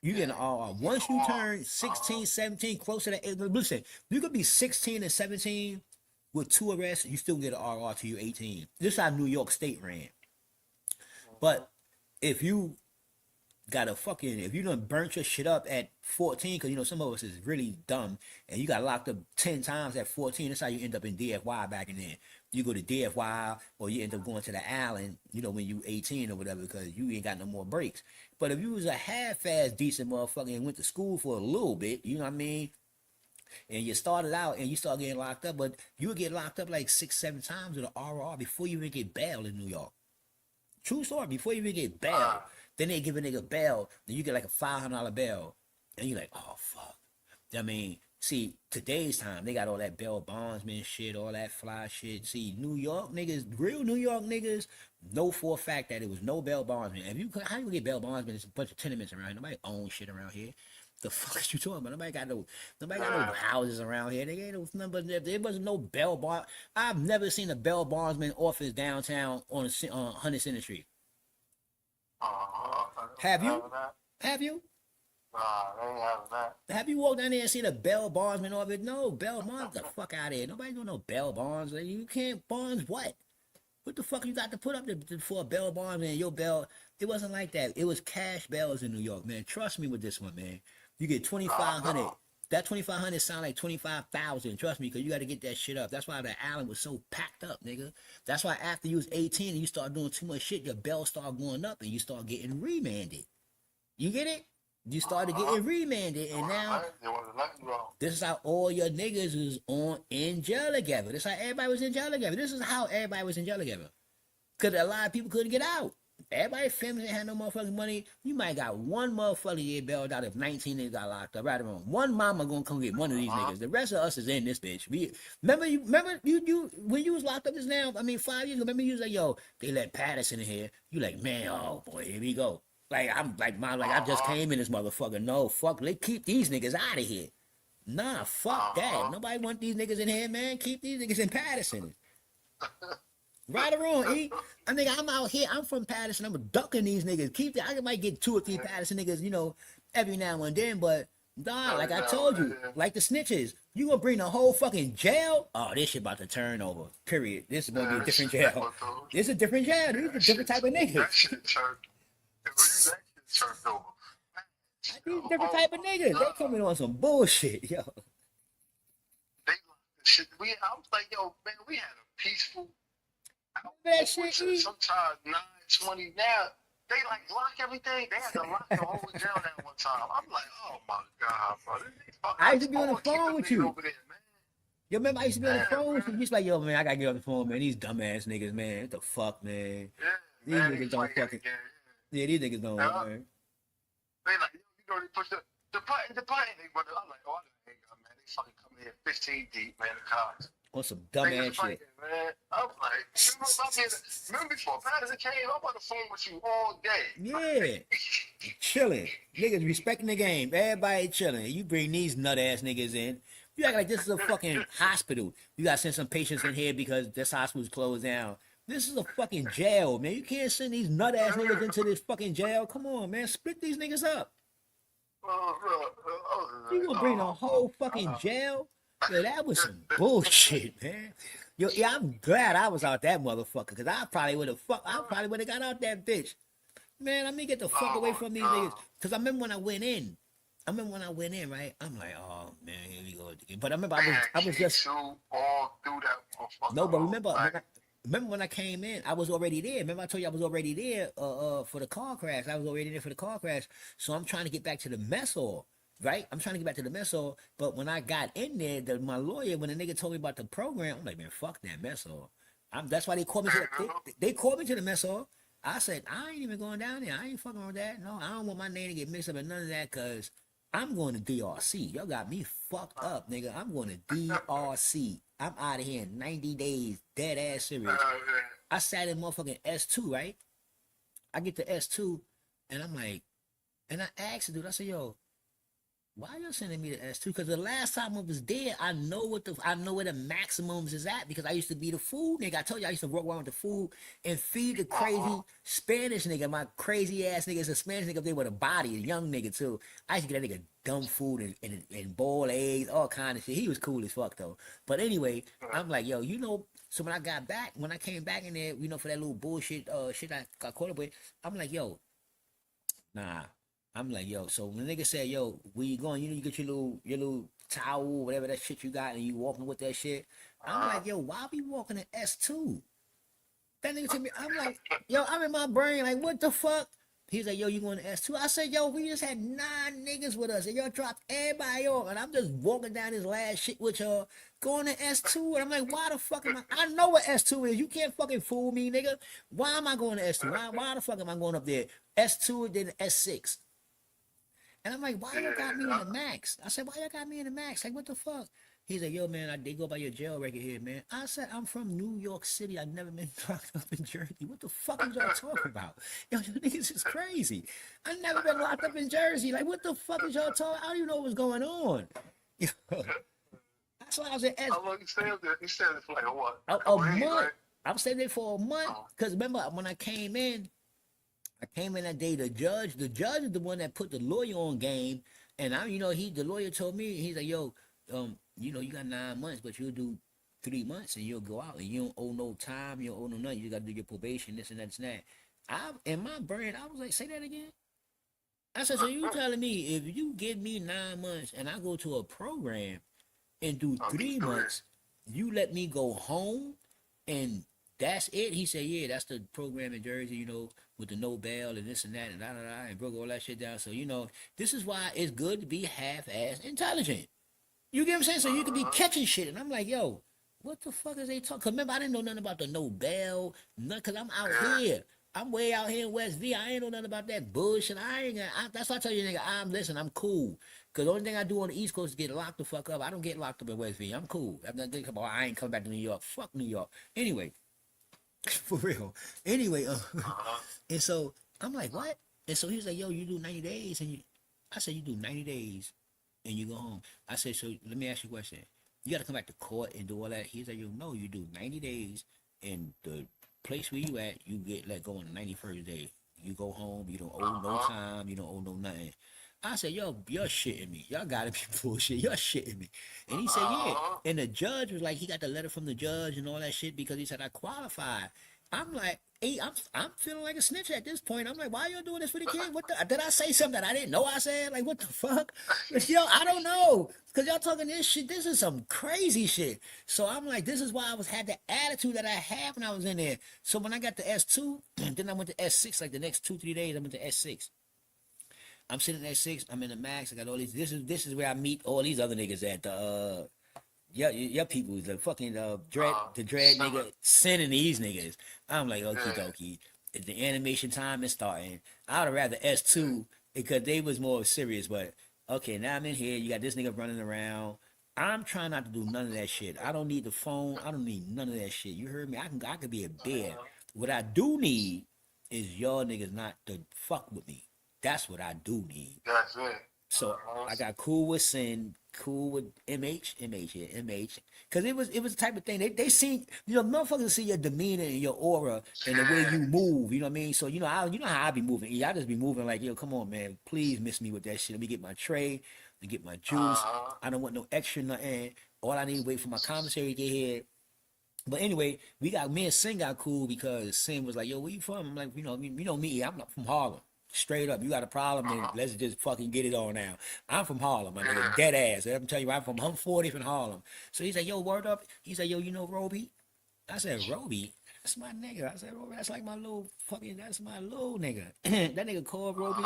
You get an RR. Once you turn 16, 17, closer to 8, listen, you could be 16 and 17 with 2 arrests, you still get an RR till you're 18. This is how New York State ran. But if you if you done burnt your shit up at 14, because you know some of us is really dumb, and you got locked up 10 times at 14, that's how you end up in DFY back in then. You go to DFY, or you end up going to the island, you know, when you 18 or whatever, because you ain't got no more breaks. But if you was a half-ass decent motherfucker and went to school for a little bit, you know what I mean, and you started out and you start getting locked up, but you would get locked up like 6, 7 times with an RR before you even get bail in New York. True story. Before you even get bail, then they give a nigga bail, then you get like a $500 bail, and you're like, oh fuck. I mean, See, today's time, they got all that Bell Bondsman shit, all that fly shit. See, New York niggas, real New York niggas, know for a fact that it was no Bell Bondsman. If you how you get Bell Bondsman? It's a bunch of tenements around here. Nobody owns shit around here. The fuck is you talking about? Nobody got no houses around here. They ain't no number. There wasn't no Bell Bond. I've never seen a Bell Bondsman office downtown on 100 Center Street. Have you? Have you? Nah, they ain't having that. Have you walked down there and seen a Bell Bondsman office? No, Bell Bonds, the fuck out of here. Nobody doing no Bell Bonds. You can't bonds what? What the fuck you got to put up for a Bell Bondsman and your Bell? It wasn't like that. It was cash bells in New York, man. Trust me with this one, man. You get 2,500. That 2,500 sound like 25,000. Trust me, because you got to get that shit up. That's why the island was so packed up, nigga. That's why after you was 18 and you start doing too much shit, your bell start going up and you start getting remanded. You get it? You started getting remanded, and now this is how all your niggas is in jail together. This is how everybody was in jail together. This is how everybody was in jail together. Because a lot of people couldn't get out. Everybody's family ain't had no motherfucking money. You might got one motherfucker get bailed out if 19 niggas got locked up. Right or wrong. One mama gonna come get one of these niggas. The rest of us is in this bitch. Remember you when you was locked up this now, 5 years ago, remember you was like, yo, they let Patterson in here. You like, man, oh boy, here we go. Like I'm like mom, like I just came in this motherfucker. No, fuck, they keep these niggas out of here. Nah, fuck that. Nobody want these niggas in here, man. Keep these niggas in Patterson. Right or wrong, E? I think I'm out here. I'm from Patterson. I'm ducking these niggas. Keep that. I might get 2 or 3 Patterson niggas, every now and then, but nah, like I told you, like the snitches, you gonna bring the whole fucking jail? Oh, this shit about to turn over. Period. This is gonna be a different jail. This is a different jail. This is a different type of niggas. These different type of niggas. They coming on some bullshit, yo. I was like, yo, man, we had a peaceful. That shit. Sometimes 9:20 now. They like lock everything. They had to lock the whole jail that one time. I'm like, oh my god, bro. I used to be on the phone with you. Over there, man. Yo, remember I used to be on the phone with you? He's like, yo, man, I gotta get on the phone, man. These dumbass niggas, man. What the fuck, man? Yeah, these man, niggas don't fucking. Yeah, these niggas don't, man. They like, they push the button. They run. I'm like, oh, I ain't got, man. They fucking come here 15 deep, man. The cops. On some dumb ass shit. Man. I'm like, remember before Patterson came, I'm on the phone with you all day. Yeah. Chilling. Niggas respecting the game. Everybody chilling. You bring these nut ass niggas in. You act like this is a fucking hospital. You gotta send some patients in here because this hospital's closed down. This is a fucking jail, man. You can't send these nut ass niggas into this fucking jail. Come on, man. Split these niggas up. You gonna bring the whole fucking jail? Yo, that was some bullshit, man. Yo, yeah, I'm glad I was out that motherfucker, because I probably would have got out that bitch. Man, let me get the fuck away from these niggas. Because I remember when I went in, right? I'm like, oh man, here we go again. But I remember I was just all through that. No, but remember when I came in, I was already there. Remember I told you I was already there for the car crash. I was already there for the car crash. So I'm trying to get back to the mess hall. Right? I'm trying to get back to the mess hall, but when I got in there, my lawyer, when the nigga told me about the program, I'm like, man, fuck that mess hall. That's why they called me they called me to the mess hall. I said, I ain't even going down there. I ain't fucking with that. No, I don't want my name to get mixed up in none of that, because I'm going to DRC. Y'all got me fucked up, nigga. I'm going to DRC. I'm out of here in 90 days, dead ass serious. I sat in motherfucking S2, right? I get to S2, and I'm like, and I asked the dude, I said, yo, why y'all sending me to S2? Because the last time I was there, I know where the maximums is at, because I used to be the food nigga. I told you I used to walk around with the food and feed the crazy Spanish nigga, my crazy ass nigga. It's a Spanish nigga up there with a body, a young nigga too. I used to get that nigga dumb food and boiled eggs, all kind of shit. He was cool as fuck though. But anyway, I'm like, yo, so when I came back in there, for that little bullshit shit I got caught up with, I'm like, yo, nah. I'm like, yo, so when the nigga said, yo, where you going? You get your little towel, whatever that shit you got, and you walking with that shit. I'm like, yo, why be walking at S2? That nigga to me, I'm like, yo, I'm in my brain, like, what the fuck? He's like, yo, you going to S2? I said, yo, we just had 9 niggas with us, and y'all dropped everybody off, and I'm just walking down this last shit with y'all, going to S2, and I'm like, why the fuck am I know what S2 is. You can't fucking fool me, nigga. Why am I going to S2? Why the fuck am I going up there? S2 and then S6. And I'm like, why you got me in the max? I said, why you got me in the max? Like, what the fuck? He's like, yo, man, they go by your jail record here, man. I said, I'm from New York City. I've never been locked up in Jersey. What the fuck is y'all talking about? Yo, you niggas is crazy. I never been locked up in Jersey. Like, what the fuck is y'all talking? I don't even know what's going on. Yo, that's why I was at How long you stayed there? You stayed there for like what? a month. Right? I was staying there for a month. Because remember, when I came in that day, the judge is the one that put the lawyer on game. And the lawyer told me, he's like, yo, you got 9 months, but you'll do 3 months and you'll go out and you don't owe no time, you don't owe no nothing. You got to do your probation, this and that and that. In my brain, I was like, say that again. I said, so you telling me if you give me 9 months and I go to a program and do 3 months, you let me go home and that's it? He said, yeah, that's the program in Jersey, with the no bail and this and that and da-da-da, and broke all that shit down. So, this is why it's good to be half-ass intelligent. You get what I'm saying? So you could be catching shit. And I'm like, yo, what the fuck is they talking? Cause remember, I didn't know nothing about the no bail, nothing, cause I'm out here. I'm way out here in West V. I ain't know nothing about that bullshit. That's why I tell you, nigga, I'm cool. Cause the only thing I do on the East Coast is get locked the fuck up. I don't get locked up in West V. I'm cool. I'm not thinking about, I ain't coming back to New York. Fuck New York. Anyway, for real. Anyway, and so I'm like, what? And so he's like, yo, you do 90 days, I said, you do 90 days. And you go home. I said, so let me ask you a question. You got to come back to court and do all that. He's like, no, you do 90 days, and the place where you at, you get let go on the 91st day. You go home, you don't owe no time, you don't owe no nothing. I said, yo, you're shitting me. Y'all got to be bullshit. You're shitting me. And he said, yeah. And the judge was like, he got the letter from the judge and all that shit because he said, I qualified. I'm like, hey, I'm feeling like a snitch at this point. I'm like, why y'all doing this for the kid? Did I say something that I didn't know I said? Like, what the fuck? Yo, I don't know. Because y'all talking this shit. This is some crazy shit. So I'm like, this is why I had the attitude that I had when I was in there. So when I got to S2, then I went to S6, like the next 2-3 days, I went to S6. I'm sitting at S6, I'm in the max, I got all these, this is where I meet all these other niggas at your people, the fucking dread nigga sending these niggas. I'm like, okie dokie. The animation time is starting. I would rather S2 because they was more serious, but okay, now I'm in here. You got this nigga running around. I'm trying not to do none of that shit. I don't need the phone. I don't need none of that shit. You heard me? I could be a bear. What I do need is y'all niggas not to fuck with me. That's what I do need. That's it. So I got cool with Sin, cool with MH. Cause it was the type of thing they see, motherfuckers see your demeanor and your aura and the way you move, you know what I mean? So you know how I be moving. I just be moving like, yo, come on, man, please miss me with that shit. Let me get my tray, let me get my juice. I don't want no extra nothing. All I need to wait for my commissary to get here. But anyway, me and Sin got cool because Sin was like, yo, where you from? I'm like, me, I'm not from Harlem. Straight up, you got a problem, then let's just fucking get it on now. I'm from Harlem, I'm a dead ass. I'm telling you, I'm from 40th in Harlem. So he's like, yo, word up. He's like, yo, you know Roby? I said, Roby? That's my nigga. I said, Roby, that's like my little that's my little nigga. That nigga called Roby.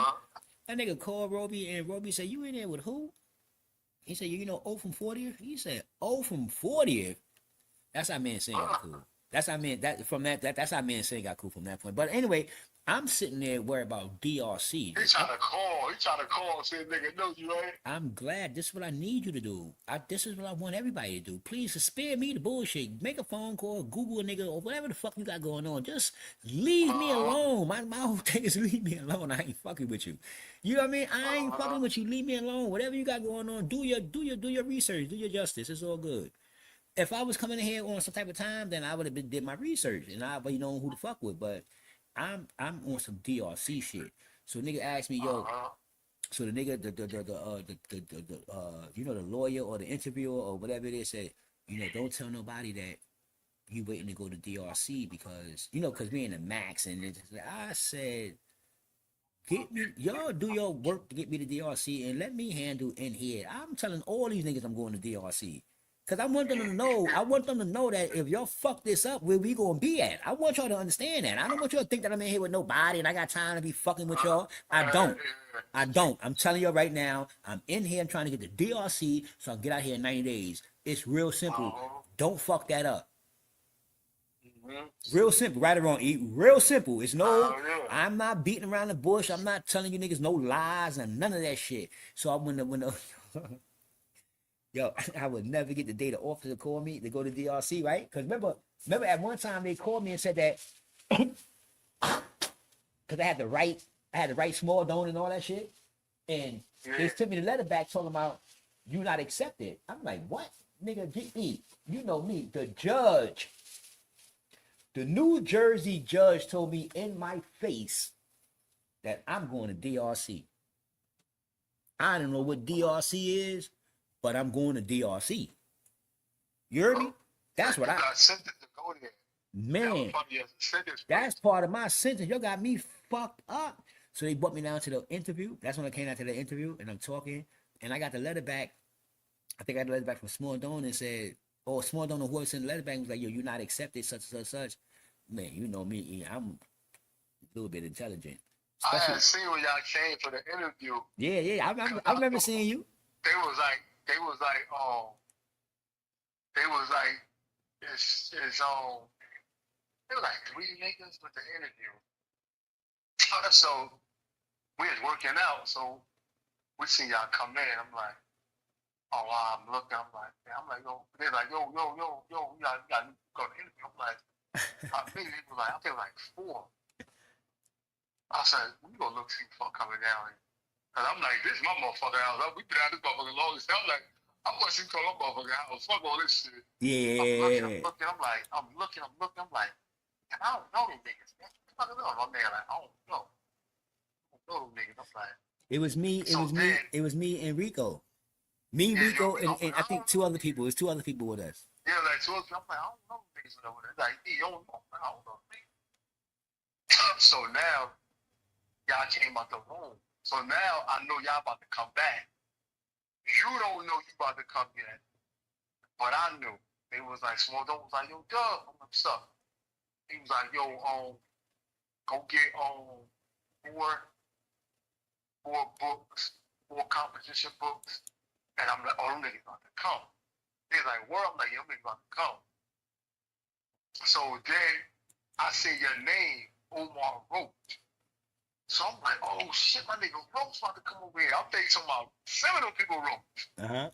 That nigga called Roby, and Roby said, you in there with who? He said, you know O from 40th? He said, O from 40th? That's how me and Sin got cool. That's how me and Sin got cool from that point. But anyway, I'm sitting there worried about DRC. He trying to call, say nigga know you, right? I'm glad. This is what I need you to do. This is what I want everybody to do. Please spare me the bullshit. Make a phone call, Google a nigga, or whatever the fuck you got going on. Just leave me alone. My whole thing is leave me alone. I ain't fucking with you. You know what I mean? I ain't fucking with you. Leave me alone. Whatever you got going on, do your research, do your justice. It's all good. If I was coming in here on some type of time, then I would have did my research and I would know who to fuck with. But I'm on some DRC shit. So nigga asked me, yo. So the nigga, the lawyer or the interviewer or whatever it is said, don't tell nobody that you waiting to go to DRC because we in the max. And I said, y'all do your work to get me to DRC and let me handle in here. I'm telling all these niggas I'm going to DRC. Because I want them to know that if y'all fuck this up, where we gonna be at. I want y'all to understand that. I don't want y'all to think that I'm in here with nobody and I got time to be fucking with y'all. I don't. I'm telling y'all right now, I'm in here, I'm trying to get the DRC so I can get out here in 90 days. It's real simple. Don't fuck that up. Real simple, right or wrong, eat real simple. It's no, Yeah. I'm not beating around the bush. I'm not telling you niggas no lies and none of that shit. So I when the yo, I would never get the data officer to call me to go to DRC, right? Because remember at one time they called me and said that because I had the right small donut and all that shit, and they sent me the letter back talking about you not accepted. I'm like, what, nigga? Get me, you know me, the judge. The New Jersey judge told me in my face that I'm going to DRC. I don't know what DRC is, but I'm going to DRC. You heard me? That's what I got sent to go there. Man, that's part of my sentence. Y'all got me fucked up. So they brought me down to the interview. That's when I came out to the interview and I'm talking. And I got the letter back. I think I got the letter back from Small Donut and said, oh, Small Donut, whoever sent the letter back was like, yo, you're not accepted, such and such. Man, you know me, I'm a little bit intelligent. I had seen when y'all came for the interview. Yeah, I remember seeing you. They was like, it's they was like, three niggas with the interview. So we was working out, so we see y'all come in. I'm like, oh wow, I'm looking, I'm like, yo, they're like, yo, we got to go to the interview. I'm like, I think they were like, I think like four. I said, we gonna look see fuck coming down here. Cause I'm like, this is my motherfucking house. We've been out this motherfucking longest. I'm like, I'm gonna see my motherfucking house. Fuck all this shit. Yeah. I'm looking. I'm like, and I don't know them niggas. I don't know. My man, like, I don't know. Them niggas. I'm like, it was me and Rico. Rico, and I think two other people. It was two other people with us. Yeah, like two other people. I'm like, I don't know them niggas over there. Like, you don't know. I don't know. So now, y'all came out the room. So now I know y'all about to come back. You don't know you about to come yet. But I knew. They was like, Small Dog was like, yo, Doug, what's up? He was like, yo, go get four books, 4 composition books. And I'm like, oh, them niggas about to come. They're like, where? I'm like, yo, them niggas about to come. So then I say your name, Omar Roach. So I'm like, oh shit, my nigga Roach about to come over here. I'm thinking about 7 of them people Roach. I'm like,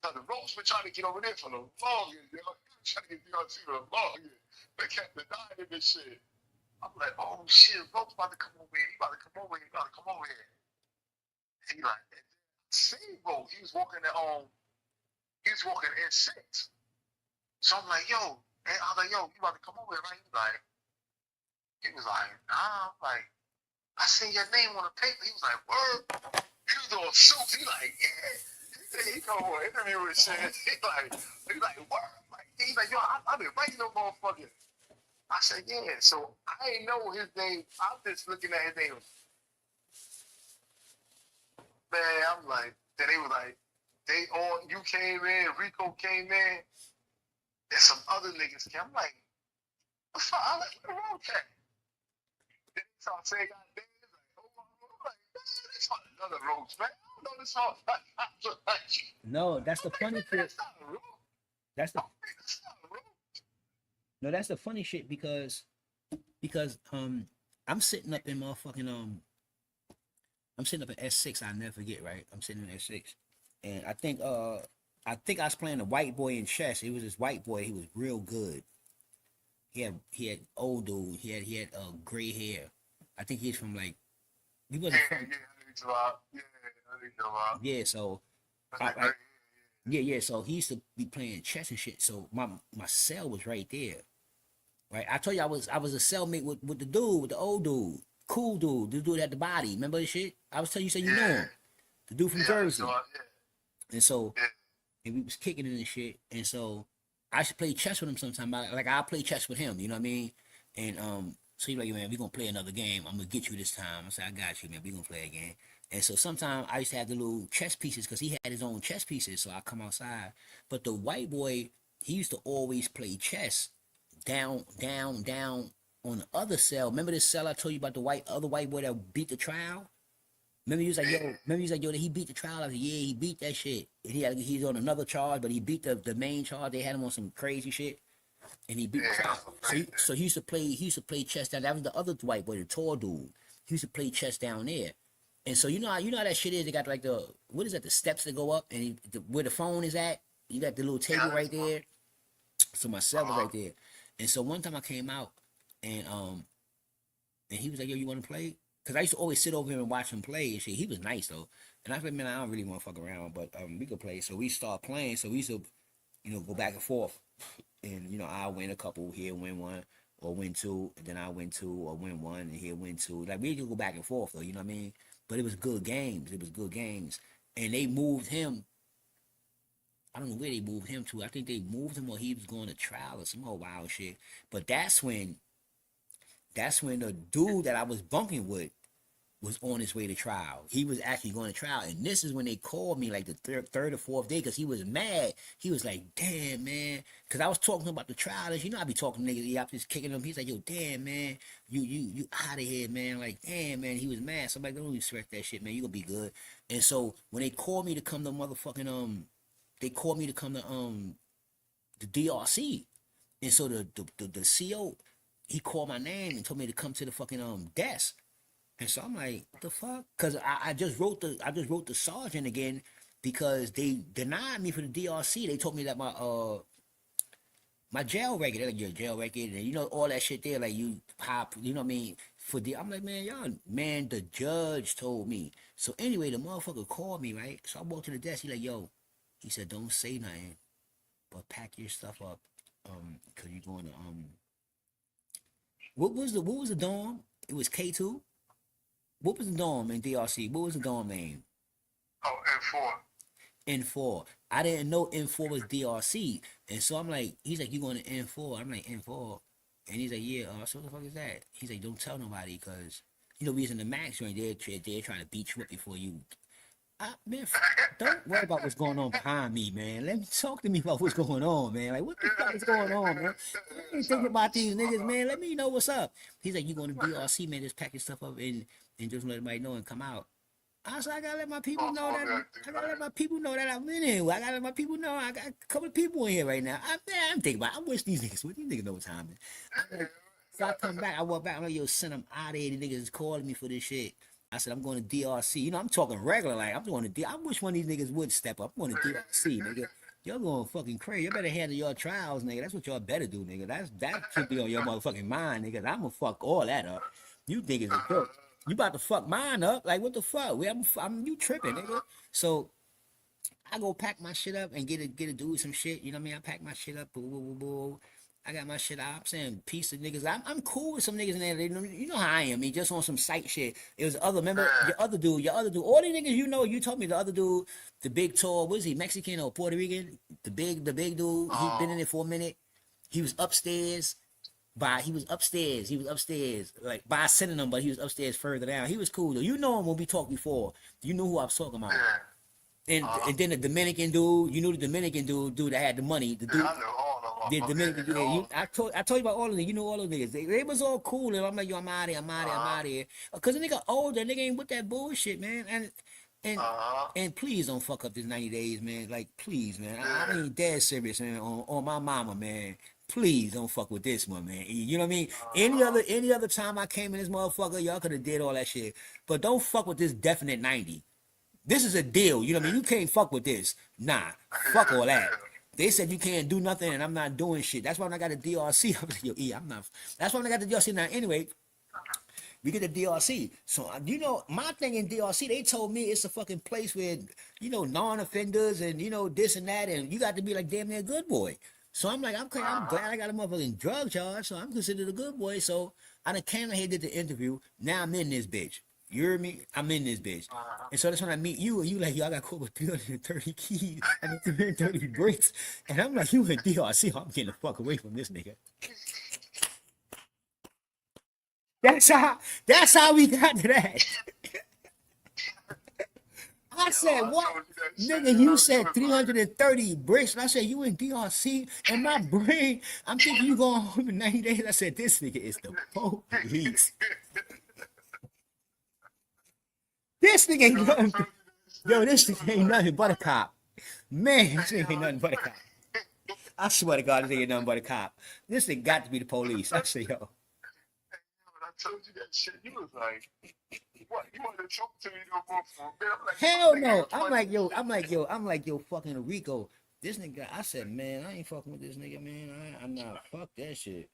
the Roach been trying to get over there for the longest, yo. Trying to get DRC for the longest. They kept denying this shit. I'm like, oh shit, Roach about to come over here. He about to come over here. And he like, see Roach. He was walking in 6. So I'm like, yo. And I was like, yo, you about to come over here, right? He was like, nah. I'm like, I seen your name on the paper. He was like, word. He was doing suits. He like, yeah. He come on interview and shit. He like, word. He's like, yo, I've been writing no motherfucker. I said, yeah. So I ain't know his name. I'm just looking at his name. Man, I'm like, then they was like, you came in, Rico came in, and some other niggas came. I'm like, what's up? I'm like, what's wrong with that? Then he started saying, God damn, he's like, oh, I'm like, man, this not another Roach, man. I don't know this all. No, that's the funny shit. That's not a Roach. That's the That's not a Roach. no, that's the funny shit because I'm sitting up in motherfucking I'm sitting up in S6. I'll never forget, right? I'm sitting in S6, and I think I was playing a white boy in chess. It was this white boy. He was real good. He had old dude. He had gray hair. I think he's from like he wasn't from yeah. So So he used to be playing chess and shit. So my cell was right there. Right, I told you I was a cellmate with the dude, with the old dude, cool dude, the dude at the body. Remember this shit? I was telling you, said you know him, the dude from Jersey. And so, and we was kicking it and shit. And so, I should play chess with him sometime. Like I'll play chess with him. You know what I mean? And so he's like, man, we gonna play another game. I'm gonna get you this time. I said, I got you, man. We gonna play again. And so sometimes I used to have the little chess pieces because he had his own chess pieces. So I come outside. But the white boy, he used to always play chess. Down on the other cell. Remember this cell I told you about the other white boy that beat the trial? Remember he was like, yo, he beat the trial. I said, yeah, he beat that shit. And he's on another charge, but he beat the main charge. They had him on some crazy shit. and he beat Trout. So he used to play chess down. That was the other white boy, the tall dude. He used to play chess down there. And so you know how that shit is. They got like what is that? The steps that go up, and where the phone is at. You got the little table right there. So my cell was right there. And so one time I came out, and he was like, "Yo, you want to play?" Because I used to always sit over here and watch him play and shit. He was nice though. And I was like, "Man, I don't really want to fuck around, but we could play." So we start playing. So we used to, go back and forth. And I'll win a couple, he'll win one, or win two, and then I win two, or win one, and he'll win two. Like we just go back and forth though, you know what I mean? But it was good games. It was good games. And they moved him. I don't know where they moved him to. I think they moved him or he was going to trial or some old wild shit. But that's when the dude that I was bunking with was on his way to trial. He was actually going to trial. And this is when they called me like the third or fourth day because he was mad. He was like, "Damn, man." Because I was talking about the trial. You know, I be talking to niggas. Yeah, I just kicking them. He's like, "Yo, damn, man. You out of here, man." Like, damn, man. He was mad. Somebody don't even sweat that shit, man. You gonna be good. And so when they called me to come to motherfucking, they called me to come to the DRC. And so the CO, he called my name and told me to come to the fucking desk. And so I'm like, what the fuck? Cause I just wrote the sergeant again because they denied me for the DRC. They told me that my jail record, like your jail record, and all that shit there, like you pop, you know what I mean? I'm like, man, the judge told me. So anyway, the motherfucker called me, right? So I walked to the desk. He like, "Yo," he said, "Don't say nothing, but pack your stuff up, cause you're going to What was the dorm? It was K2. What was the dorm in DRC? What was the dorm name? Oh, N4. N4. I didn't know N4 was DRC. And so I'm like, he's like, "You going to N4?" I'm like, "N4." And he's like, "Yeah, so what the fuck is that?" He's like, "Don't tell nobody because, we was in the max joint. They're trying to beat you up before you. Man, don't worry about what's going on behind me, man. Let me talk to me about what's going on, man. Like, what the fuck is going on, man? I ain't thinking about these niggas, man. Let me know what's up." He's like, "You going to DRC, man? Just pack your stuff up and just let everybody know and come out." I said, "I gotta let my people know that I'm in here. I gotta let my people know I got a couple of people in here right now." I'm thinking about it. I wish these niggas know what time it is. So I come back, I walk back, I'm like, "Yo, send them out of here. The niggas is calling me for this shit." I said, "I'm going to DRC." I'm talking regular, like I'm going to D. I wish one of these niggas would step up. I'm going to DRC, nigga. Y'all going fucking crazy. You better handle your trials, nigga. That's what y'all better do, nigga. That should be on your motherfucking mind, nigga. I'm gonna fuck all that up. You niggas are good. You about to fuck mine up? Like what the fuck? You tripping, nigga. So I go pack my shit up and get a dude some shit. You know what I mean? I pack my shit up. Boo, boo, boo, boo. I got my shit out. I'm saying peace to niggas. I'm cool with some niggas in there. You know how I am. Me just on some sight shit. It was remember your other dude. All these niggas you told me the other dude, the big tall, what is he, Mexican or Puerto Rican? The big dude. He been in there for a minute. He was upstairs. He was upstairs, like by sending him, but he was upstairs further down. He was cool though. You know him when we talked before. You knew who I was talking about. And then the Dominican dude, you knew the Dominican dude that had the money. The dude, I know all of the them. Dominican dude. I told you about all of them. You know all those niggas. They was all cool. And I'm like, "Yo, I'm out of here. Cause the nigga older, nigga ain't with that bullshit, man. And please don't fuck up this 90 days, man. Like, please, man. I ain't dead serious, man. On my mama, man. Please don't fuck with this one, man. You know what I mean? Any other time I came in this motherfucker, y'all could have did all that shit. But don't fuck with this definite 90. This is a deal. You know what I mean? You can't fuck with this. Nah, fuck all that. They said you can't do nothing, and I'm not doing shit. That's why when I got a DRC, I was like, "Yo, I'm not." That's why when I got the DRC. Now, anyway, we get the DRC. So, my thing in DRC, they told me it's a fucking place where, non-offenders and, this and that, and you got to be like damn near good boy. So I'm like, I'm glad I got a motherfucking drug charge, so I'm considered a good boy. So I done came here, did the interview. Now I'm in this bitch. You hear me? I'm in this bitch. And so that's when I meet you, and you like, "Yo, I got caught with 330 keys. I mean, 330 bricks." And I'm like, "You in DRC? I'm getting the fuck away from this nigga." That's how we got to that. I said, "What? Nigga, you said 330 bricks." And I said, "You in DRC?" And my brain, I'm thinking you going home in 90 days. I said, "This nigga is the police." This nigga ain't nothing. Yo, this nigga ain't nothing but a cop. Man, this nigga ain't nothing but a cop. I swear to God, this ain't nothing but a cop. This thing got to be the police. I say, yo, When I told you that shit, you was like, what? You want to talk to me no more for a bit? I'm like, hell nigga, no. you funny as shit. I'm like, yo, fucking Rico. This nigga, I said, man, I ain't fucking with this nigga, man. I'm not, fuck that shit.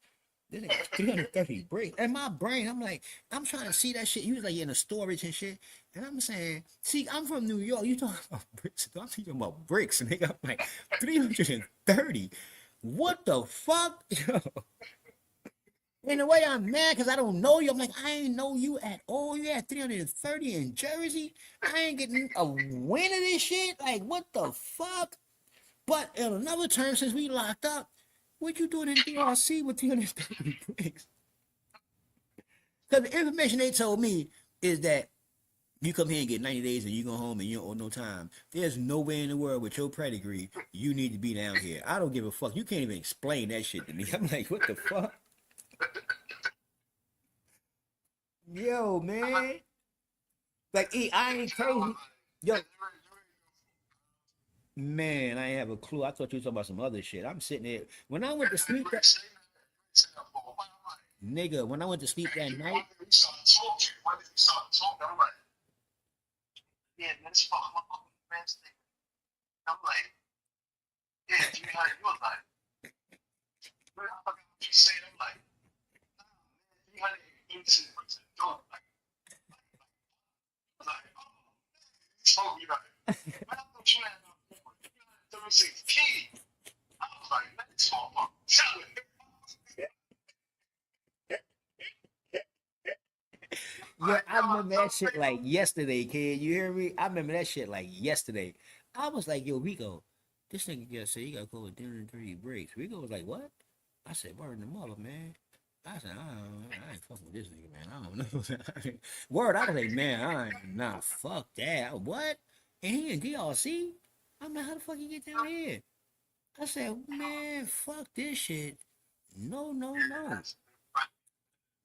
This nigga 330 bricks. And my brain, I'm like, I'm trying to see that shit. He was like in the storage and shit. And I'm saying, see, I'm from New York. You talking about bricks. I'm talking about bricks. Nigga, I'm like, 330. What the fuck? Yo. In a way, I'm mad because I don't know you. I'm like, I ain't know you at all. You at 330 in Jersey. I ain't getting a win of this shit. Like, what the fuck? But in another term, since we locked up, what you doing in DRC with 330 bricks? Because the information they told me is that you come here and get 90 days and you go home and you don't owe no time. There's nowhere in the world with your pedigree you need to be down here. I don't give a fuck. You can't even explain that shit to me. I'm like, what the fuck? Yo, man. Like, I ain't crazy. Yo, man, I ain't have a clue. I thought you were talking about some other shit. I'm sitting there. When I went to sleep that nigga, when I went to sleep that night, Yeah, man, this fucking man. I'm like, yeah, you know, you was like, what the fuck you saying? I'm like, you had to into it. Like, oh, he told me that. Man, I thought you had no 36 I was like, man, this motherfucker telling me. yo, I remember that shit like yesterday, kid. You hear me? I remember that shit like yesterday. I was like, yo, Rico, this nigga just said he got to go with dinner and 3 breaks. Rico was like, what? I said, word in the mother, man. I said, I ain't fucking with this nigga, man. I don't know. Word, I was like, man, I ain't, nah, fuck that. What? And he in DRC? I'm like, how the fuck you get down here? I said, man, fuck this shit. No, no, no.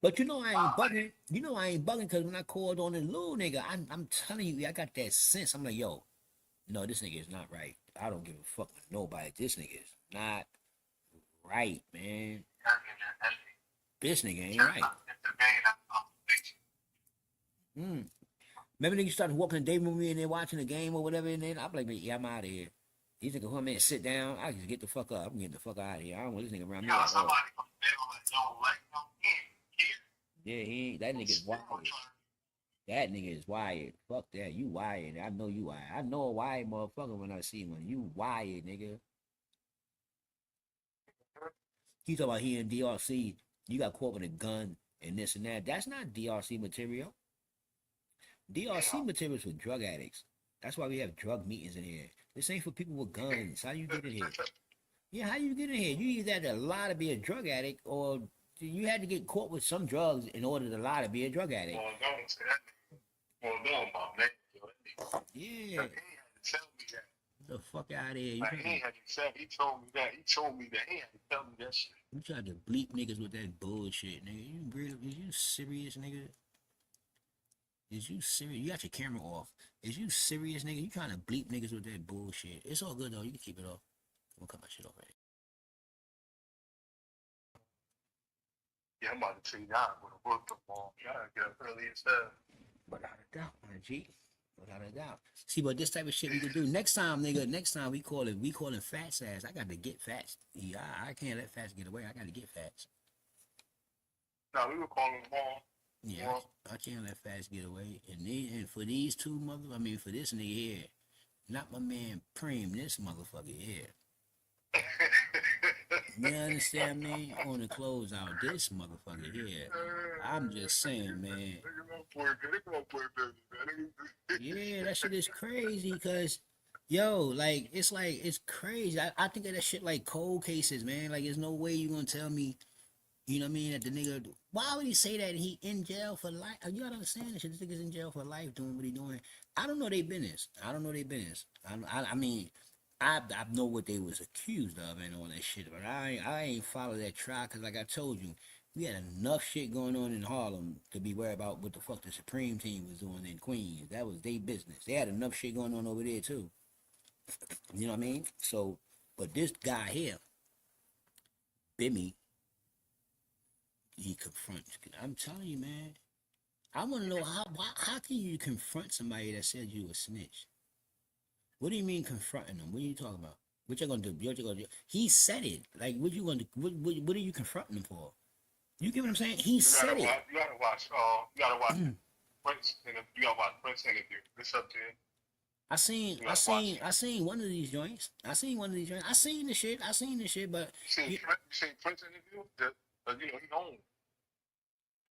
But you know I ain't bugging. You know I ain't bugging because when I called on the little nigga, I'm telling you, I got that sense. I'm like, yo, no, this nigga is not right. I don't give a fuck with nobody. This nigga is not right, man. This nigga ain't right. Mm. Remember niggas started walking the day with me and they're watching the game or whatever, and then I'm like, yeah, I'm out of here. These niggas come in and sit down. I just get the fuck up. I'm getting the fuck out of here. I don't want this nigga around me at all. Yeah, he ain't. That nigga's wired. That nigga is wired. Fuck that. You wired. I know you wired. I know a wired motherfucker when I see one. You wired, nigga. He talking about he in DRC. You got caught with a gun and this and that. That's not DRC material. DRC material is for drug addicts. That's why we have drug meetings in here. This ain't for people with guns. How you get in here? Yeah, how you get in here? You either had to lie to be a drug addict or you had to get caught with some drugs in order to lie to be a drug addict. Yeah. The fuck out of here. He told me that. He told me that. He had to tell me that shit. You tried to bleep niggas with that bullshit, nigga. You real? Is you serious, nigga? Is you serious? You got your camera off. Is you serious, nigga? You trying to bleep niggas with that bullshit? It's all good though. You can keep it off. I'm gonna cut my shit off right. Yeah, I'm about to tell you that with a book tomorrow. You gotta get up early as hell. Without a doubt, my G. Without a doubt. See, but this type of shit we can do next time, nigga. Next time we call it Fats ass. I got to get Fats. Yeah, I can't let Fats get away. I got to get Fats. No, we were calling them all. Yeah, I can't let Fats get away. And for these two for this nigga here, not my man Preem, this motherfucker here. You understand me? On the close out, this motherfucker here. I'm just saying, man. Yeah, that shit is crazy because, yo, like it's crazy. I think of that shit like cold cases, man. Like, there's no way you gonna tell me, you know what I mean, that the nigga. Why would he say that he in jail for life? You gotta understand this shit. This nigga's in jail for life doing what he doing. I don't know their business. I don't know their business. I mean, I know what they was accused of and all that shit, but I ain't follow that trial because, like I told you, we had enough shit going on in Harlem to be worried about what the fuck the Supreme team was doing in Queens. That was their business. They had enough shit going on over there too. You know what I mean? So, but this guy here, Bimmy, he confronts. I'm telling you, man. I want to know how can you confront somebody that said you a snitch? What do you mean confronting them? What are you talking about? What you gonna do? What you gonna do? He said it. Like, what you gonna do? What are you confronting him for? You get what I'm saying? He said it. You gotta watch. You gotta watch Prince. You gotta watch Prince interview. It's up there. I seen one of these joints. I seen one of these joints. I seen the shit. But You seen Prince interview? You know, he home.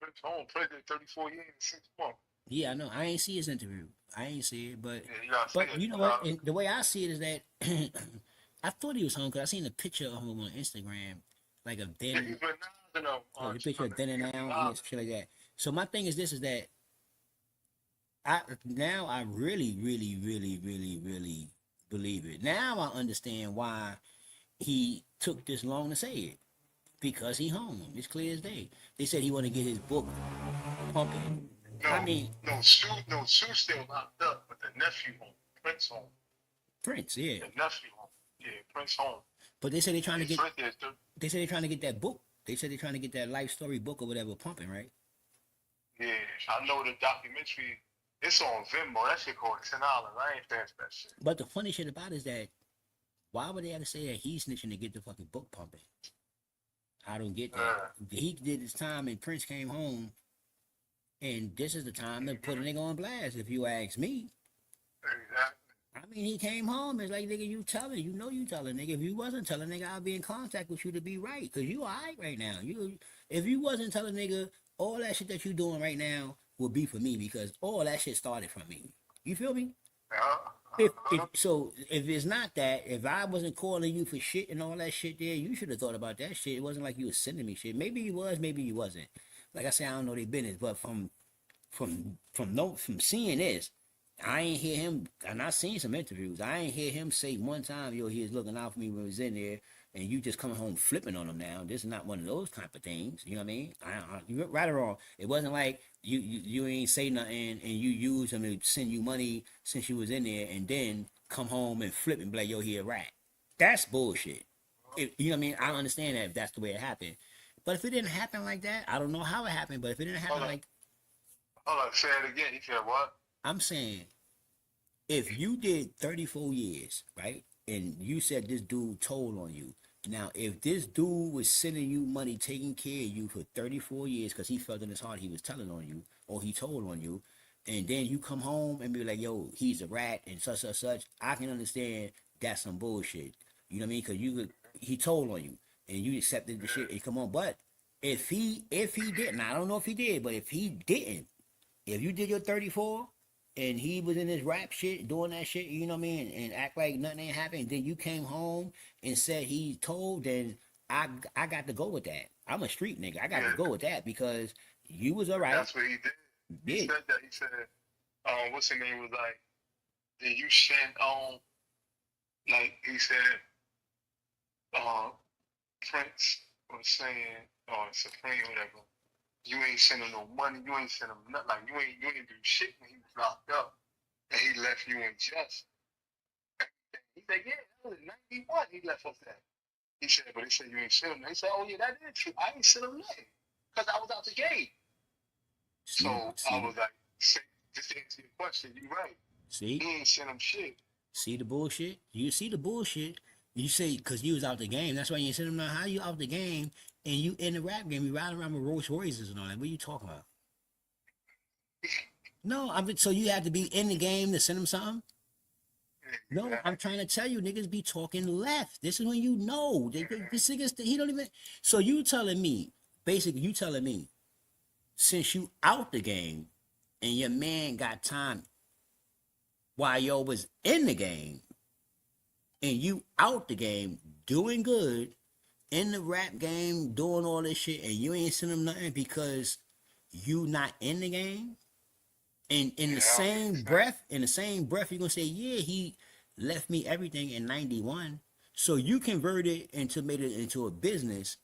Prince home. Prince did 34 years and 6 months. yeah, I know. I ain't see his interview. I ain't see it, Yeah, you gotta see it. you know what? And the way I see it is that I thought he was home because I seen a picture of him on Instagram, like of then. He's been Oh, the picture of then and now, yeah, shit like that. So my thing is this: is that I really, really, really, really, really believe it. Now I understand why he took this long to say it because he home. It's clear as day. They said he want to get his book pumping. I mean, Sue still locked up, but the nephew home, Prince home. Prince, yeah. The nephew home, yeah, Prince home. But they said they're trying to get. Right there, They said they're trying to get that book. They said they're trying to get that life story book or whatever pumping, right? yeah, I know the documentary. It's on Venmo. That shit cost $10. I ain't paying for that shit. But the funny shit about it is that why would they have to say that he's snitching to get the fucking book pumping? I don't get that. He did his time and Prince came home, and this is the time to put a nigga on blast. If you ask me, Exactly. I mean, he came home. It's like, nigga, you telling, you telling, nigga. If you wasn't telling, nigga, I'll be in contact with you to be right, cause you alright right now. If you wasn't telling, nigga, all that shit that you doing right now will be for me because all that shit started from me. You feel me? If it's not that, if I wasn't calling you for shit and all that shit there, you should have thought about that shit. It wasn't like you was sending me shit. Maybe you was, maybe you wasn't. Like I said, I don't know their business, but from seeing this, I ain't hear him, and I seen some interviews. I ain't hear him say one time, yo, he was looking out for me when he was in there, and you just coming home flipping on him now. This is not one of those type of things. You know what I mean? You right or wrong. It wasn't like you ain't say nothing and you used him to send you money since you was in there, and then come home and flip and be like, yo, he a rat. That's bullshit. You know what I mean? I understand that if that's the way it happened. But if it didn't happen like that, I don't know how it happened, but if it didn't happen like... Hold on, say it again. He said what? I'm saying, if you did 34 years, right, and you said this dude told on you, now if this dude was sending you money, taking care of you for 34 years because he felt in his heart he was telling on you or he told on you, and then you come home and be like, yo, he's a rat and such, I can understand that's some bullshit. You know what I mean? Because he told on you and you accepted the shit and come on. But if he didn't, I don't know if he did, but if he didn't, if you did your 34 and he was in his rap shit, doing that shit, you know what I mean, and act like nothing ain't happened, then you came home and said he told, then I got to go with that. I'm a street nigga. I got to go with that because you was all right. That's what he did. He said that. He said, what's his name was like, did you send like he said, Prince was saying, or Supreme, whatever. You ain't send him no money. You ain't send him nothing. Like you ain't do shit when he was locked up, and he left you in just. He said, yeah, that was in '91. He left us that. He said, but he said you ain't send him. He said, oh yeah, that is true. I ain't send him nothing because I was out the gate. I was like, just to answer your question, you right. See, he ain't send him shit. See the bullshit? You see the bullshit? You say because you was out the game. That's why you send him now. How you out the game and you in the rap game? You riding around with Rolls Royces and all that. What are you talking about? No, so you have to be in the game to send him something. No, I'm trying to tell you, niggas be talking left. This is when you know this niggas. He don't even. So you telling me, basically, you telling me, since you out the game, and your man got time while yo was in the game, and you out the game doing good in the rap game, doing all this shit, and you ain't send him nothing because you not in the game. And in the same breath, you're gonna say, yeah, he left me everything in '91. So you converted made it into a business,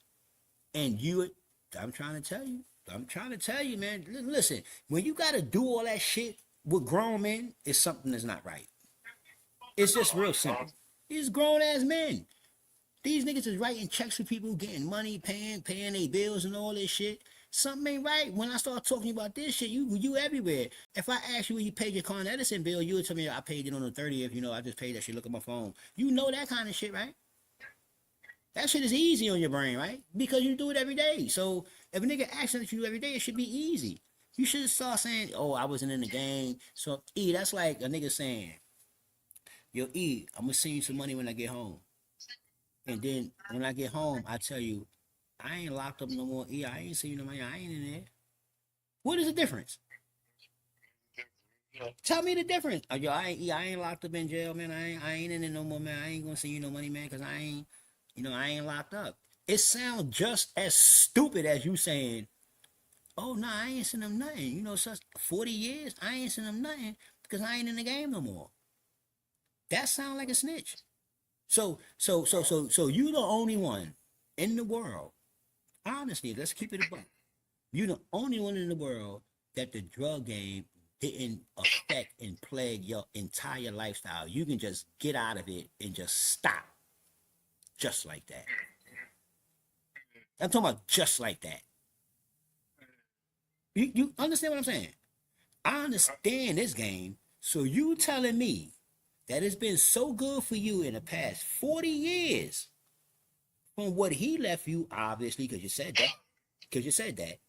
and I'm trying to tell you, man. Listen, when you gotta do all that shit with grown men, it's something that's not right. It's just real simple. These grown ass men. These niggas is writing checks for people, getting money, paying their bills and all this shit. Something ain't right. When I start talking about this shit, you everywhere. If I ask you when you paid your Con Edison bill, you would tell me I paid it on the 30th. You know, I just paid that shit. Look at my phone. You know that kind of shit, right? That shit is easy on your brain, right? Because you do it every day. So if a nigga asks that you do every day, it should be easy. You should start saying, "Oh, I wasn't in the game." So that's like a nigga saying, "Yo, I'm gonna send you some money when I get home." And then when I get home, I tell you, I ain't locked up no more. I ain't seen you no money. I ain't in there. What is the difference? Tell me the difference. Yo, I ain't locked up in jail, man. I ain't in it no more, man. I ain't gonna send you no money, man, because I ain't locked up. It sounds just as stupid as you saying, "Oh no, I ain't send them nothing." Such 40 years, I ain't send them nothing because I ain't in the game no more. That sound like a snitch. So you the only one in the world. Honestly, let's keep it a buck. You the only one in the world that the drug game didn't affect and plague your entire lifestyle. You can just get out of it and just stop. Just like that. I'm talking about just like that. You understand what I'm saying? I understand this game. So you telling me that it's been so good for you in the past 40 years from what he left you, obviously, because you said that. Because you said that.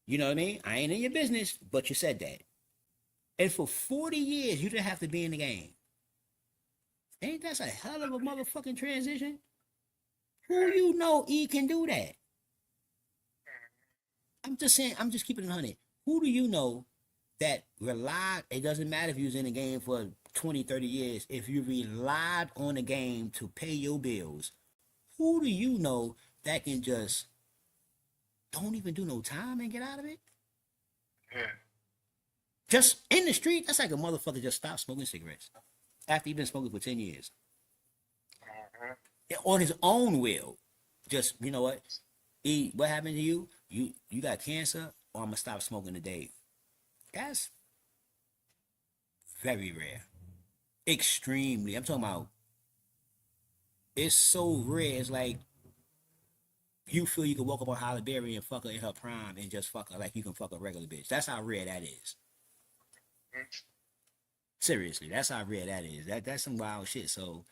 You know what I mean? I ain't in your business, but you said that. And for 40 years, you didn't have to be in the game. Ain't that a hell of a motherfucking transition? Who you know can do that? I'm just saying, I'm just keeping it 100. Who do you know that relied, it doesn't matter if you was in the game for 20, 30 years, if you relied on the game to pay your bills, who do you know that can just don't even do no time and get out of it? Yeah. Just in the street, that's like a motherfucker just stopped smoking cigarettes after he been smoking for 10 years. On his own will. Just, you know what? What happened to you? You got cancer, or I'm gonna stop smoking today. That's very rare. Extremely. I'm talking about it's so rare, it's like you feel you can walk up on Halle Berry and fuck her in her prime and just fuck her like you can fuck a regular bitch. That's how rare that is. Seriously, that's how rare that is. That's some wild shit. So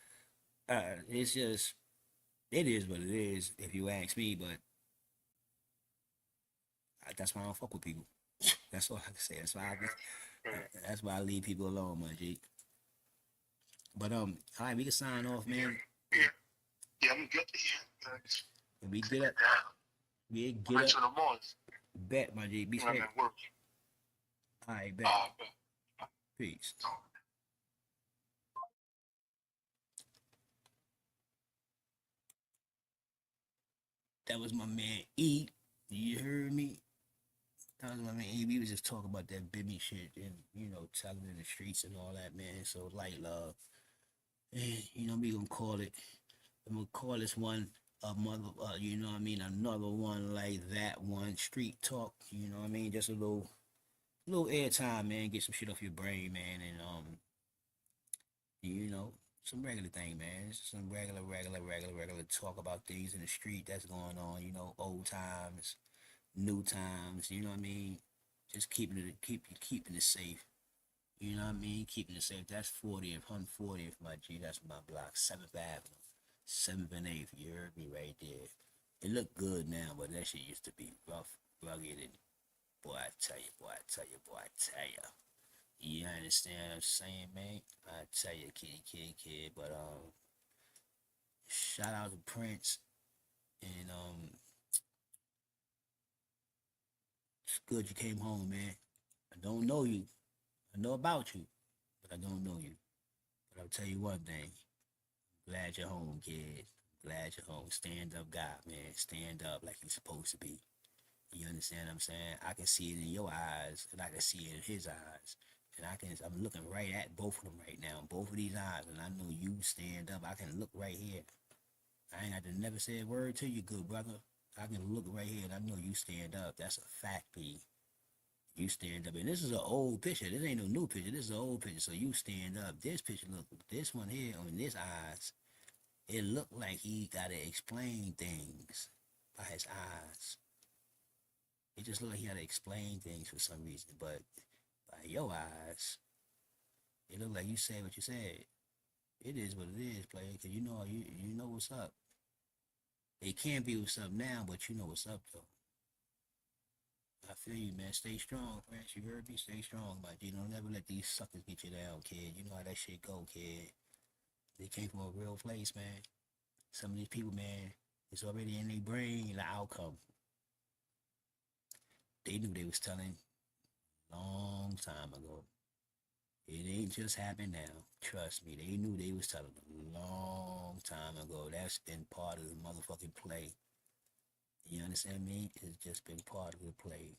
it's just it is what it is, if you ask me, but that's why I don't fuck with people. That's all I can say. That's why I leave people alone, my G. But all right, we can sign off, man. Yeah, I'm good. When we get up, we get in the up. morning. Bet, my G. Be I'm straight. at work. All right, bet. Peace. That was my man E. You heard me? That was my man E. We was just talking about that Bimmy shit and, tugging in the streets and all that, man. So, light love. And, we gonna call it, I'm gonna call this one a mother, another one like that one, street talk, just a little airtime, man, get some shit off your brain, man, and, some regular thing, man. Some regular talk about things in the street that's going on, old times, new times, you know what I mean? Just keeping it safe. You know what I mean? Keeping it safe. That's 40th, 140th, my G. That's my block. 7th Avenue. 7th and 8th. You heard me right there. It look good now, but that shit used to be rough, rugged, and boy, I tell you. You understand what I'm saying, man? I tell you, kid. But shout out to Prince, and it's good you came home, man. I don't know you. I know about you, but I don't know you. But I'll tell you one thing. Glad you're home, kid. Glad you're home. Stand up guy, man. Stand up like you're supposed to be. You understand what I'm saying? I can see it in your eyes, and I can see it in his eyes. And I'm looking right at both of them right now, both of these eyes, and I know you stand up. I can look right here. I ain't got to never say a word to you, good brother. I can look right here, and I know you stand up. That's a fact, P. You stand up. And this is an old picture. This ain't no new picture. This is an old picture. So you stand up. This picture, look, this one here on this eyes, It looked like he gotta explain things by his eyes. It just looked like he had to explain things for some reason, but by your eyes, it looked like you said what you said. It is what it is, player, because you know what's up. It can't be what's up now, but you know what's up though. I feel you, man. Stay strong, Prince. You heard me? Stay strong, my G. Don't never let these suckers get you down, kid. You know how that shit go, kid. They came from a real place, man. Some of these people, man, it's already in their brain, the outcome. They knew they was telling long time ago. It ain't just happened now. Trust me, they knew they was telling a long time ago. That's been part of the motherfucking play. You understand me? It's just been part of the play.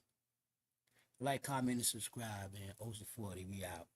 Like, comment, and subscribe, man. Ocean 40, we out.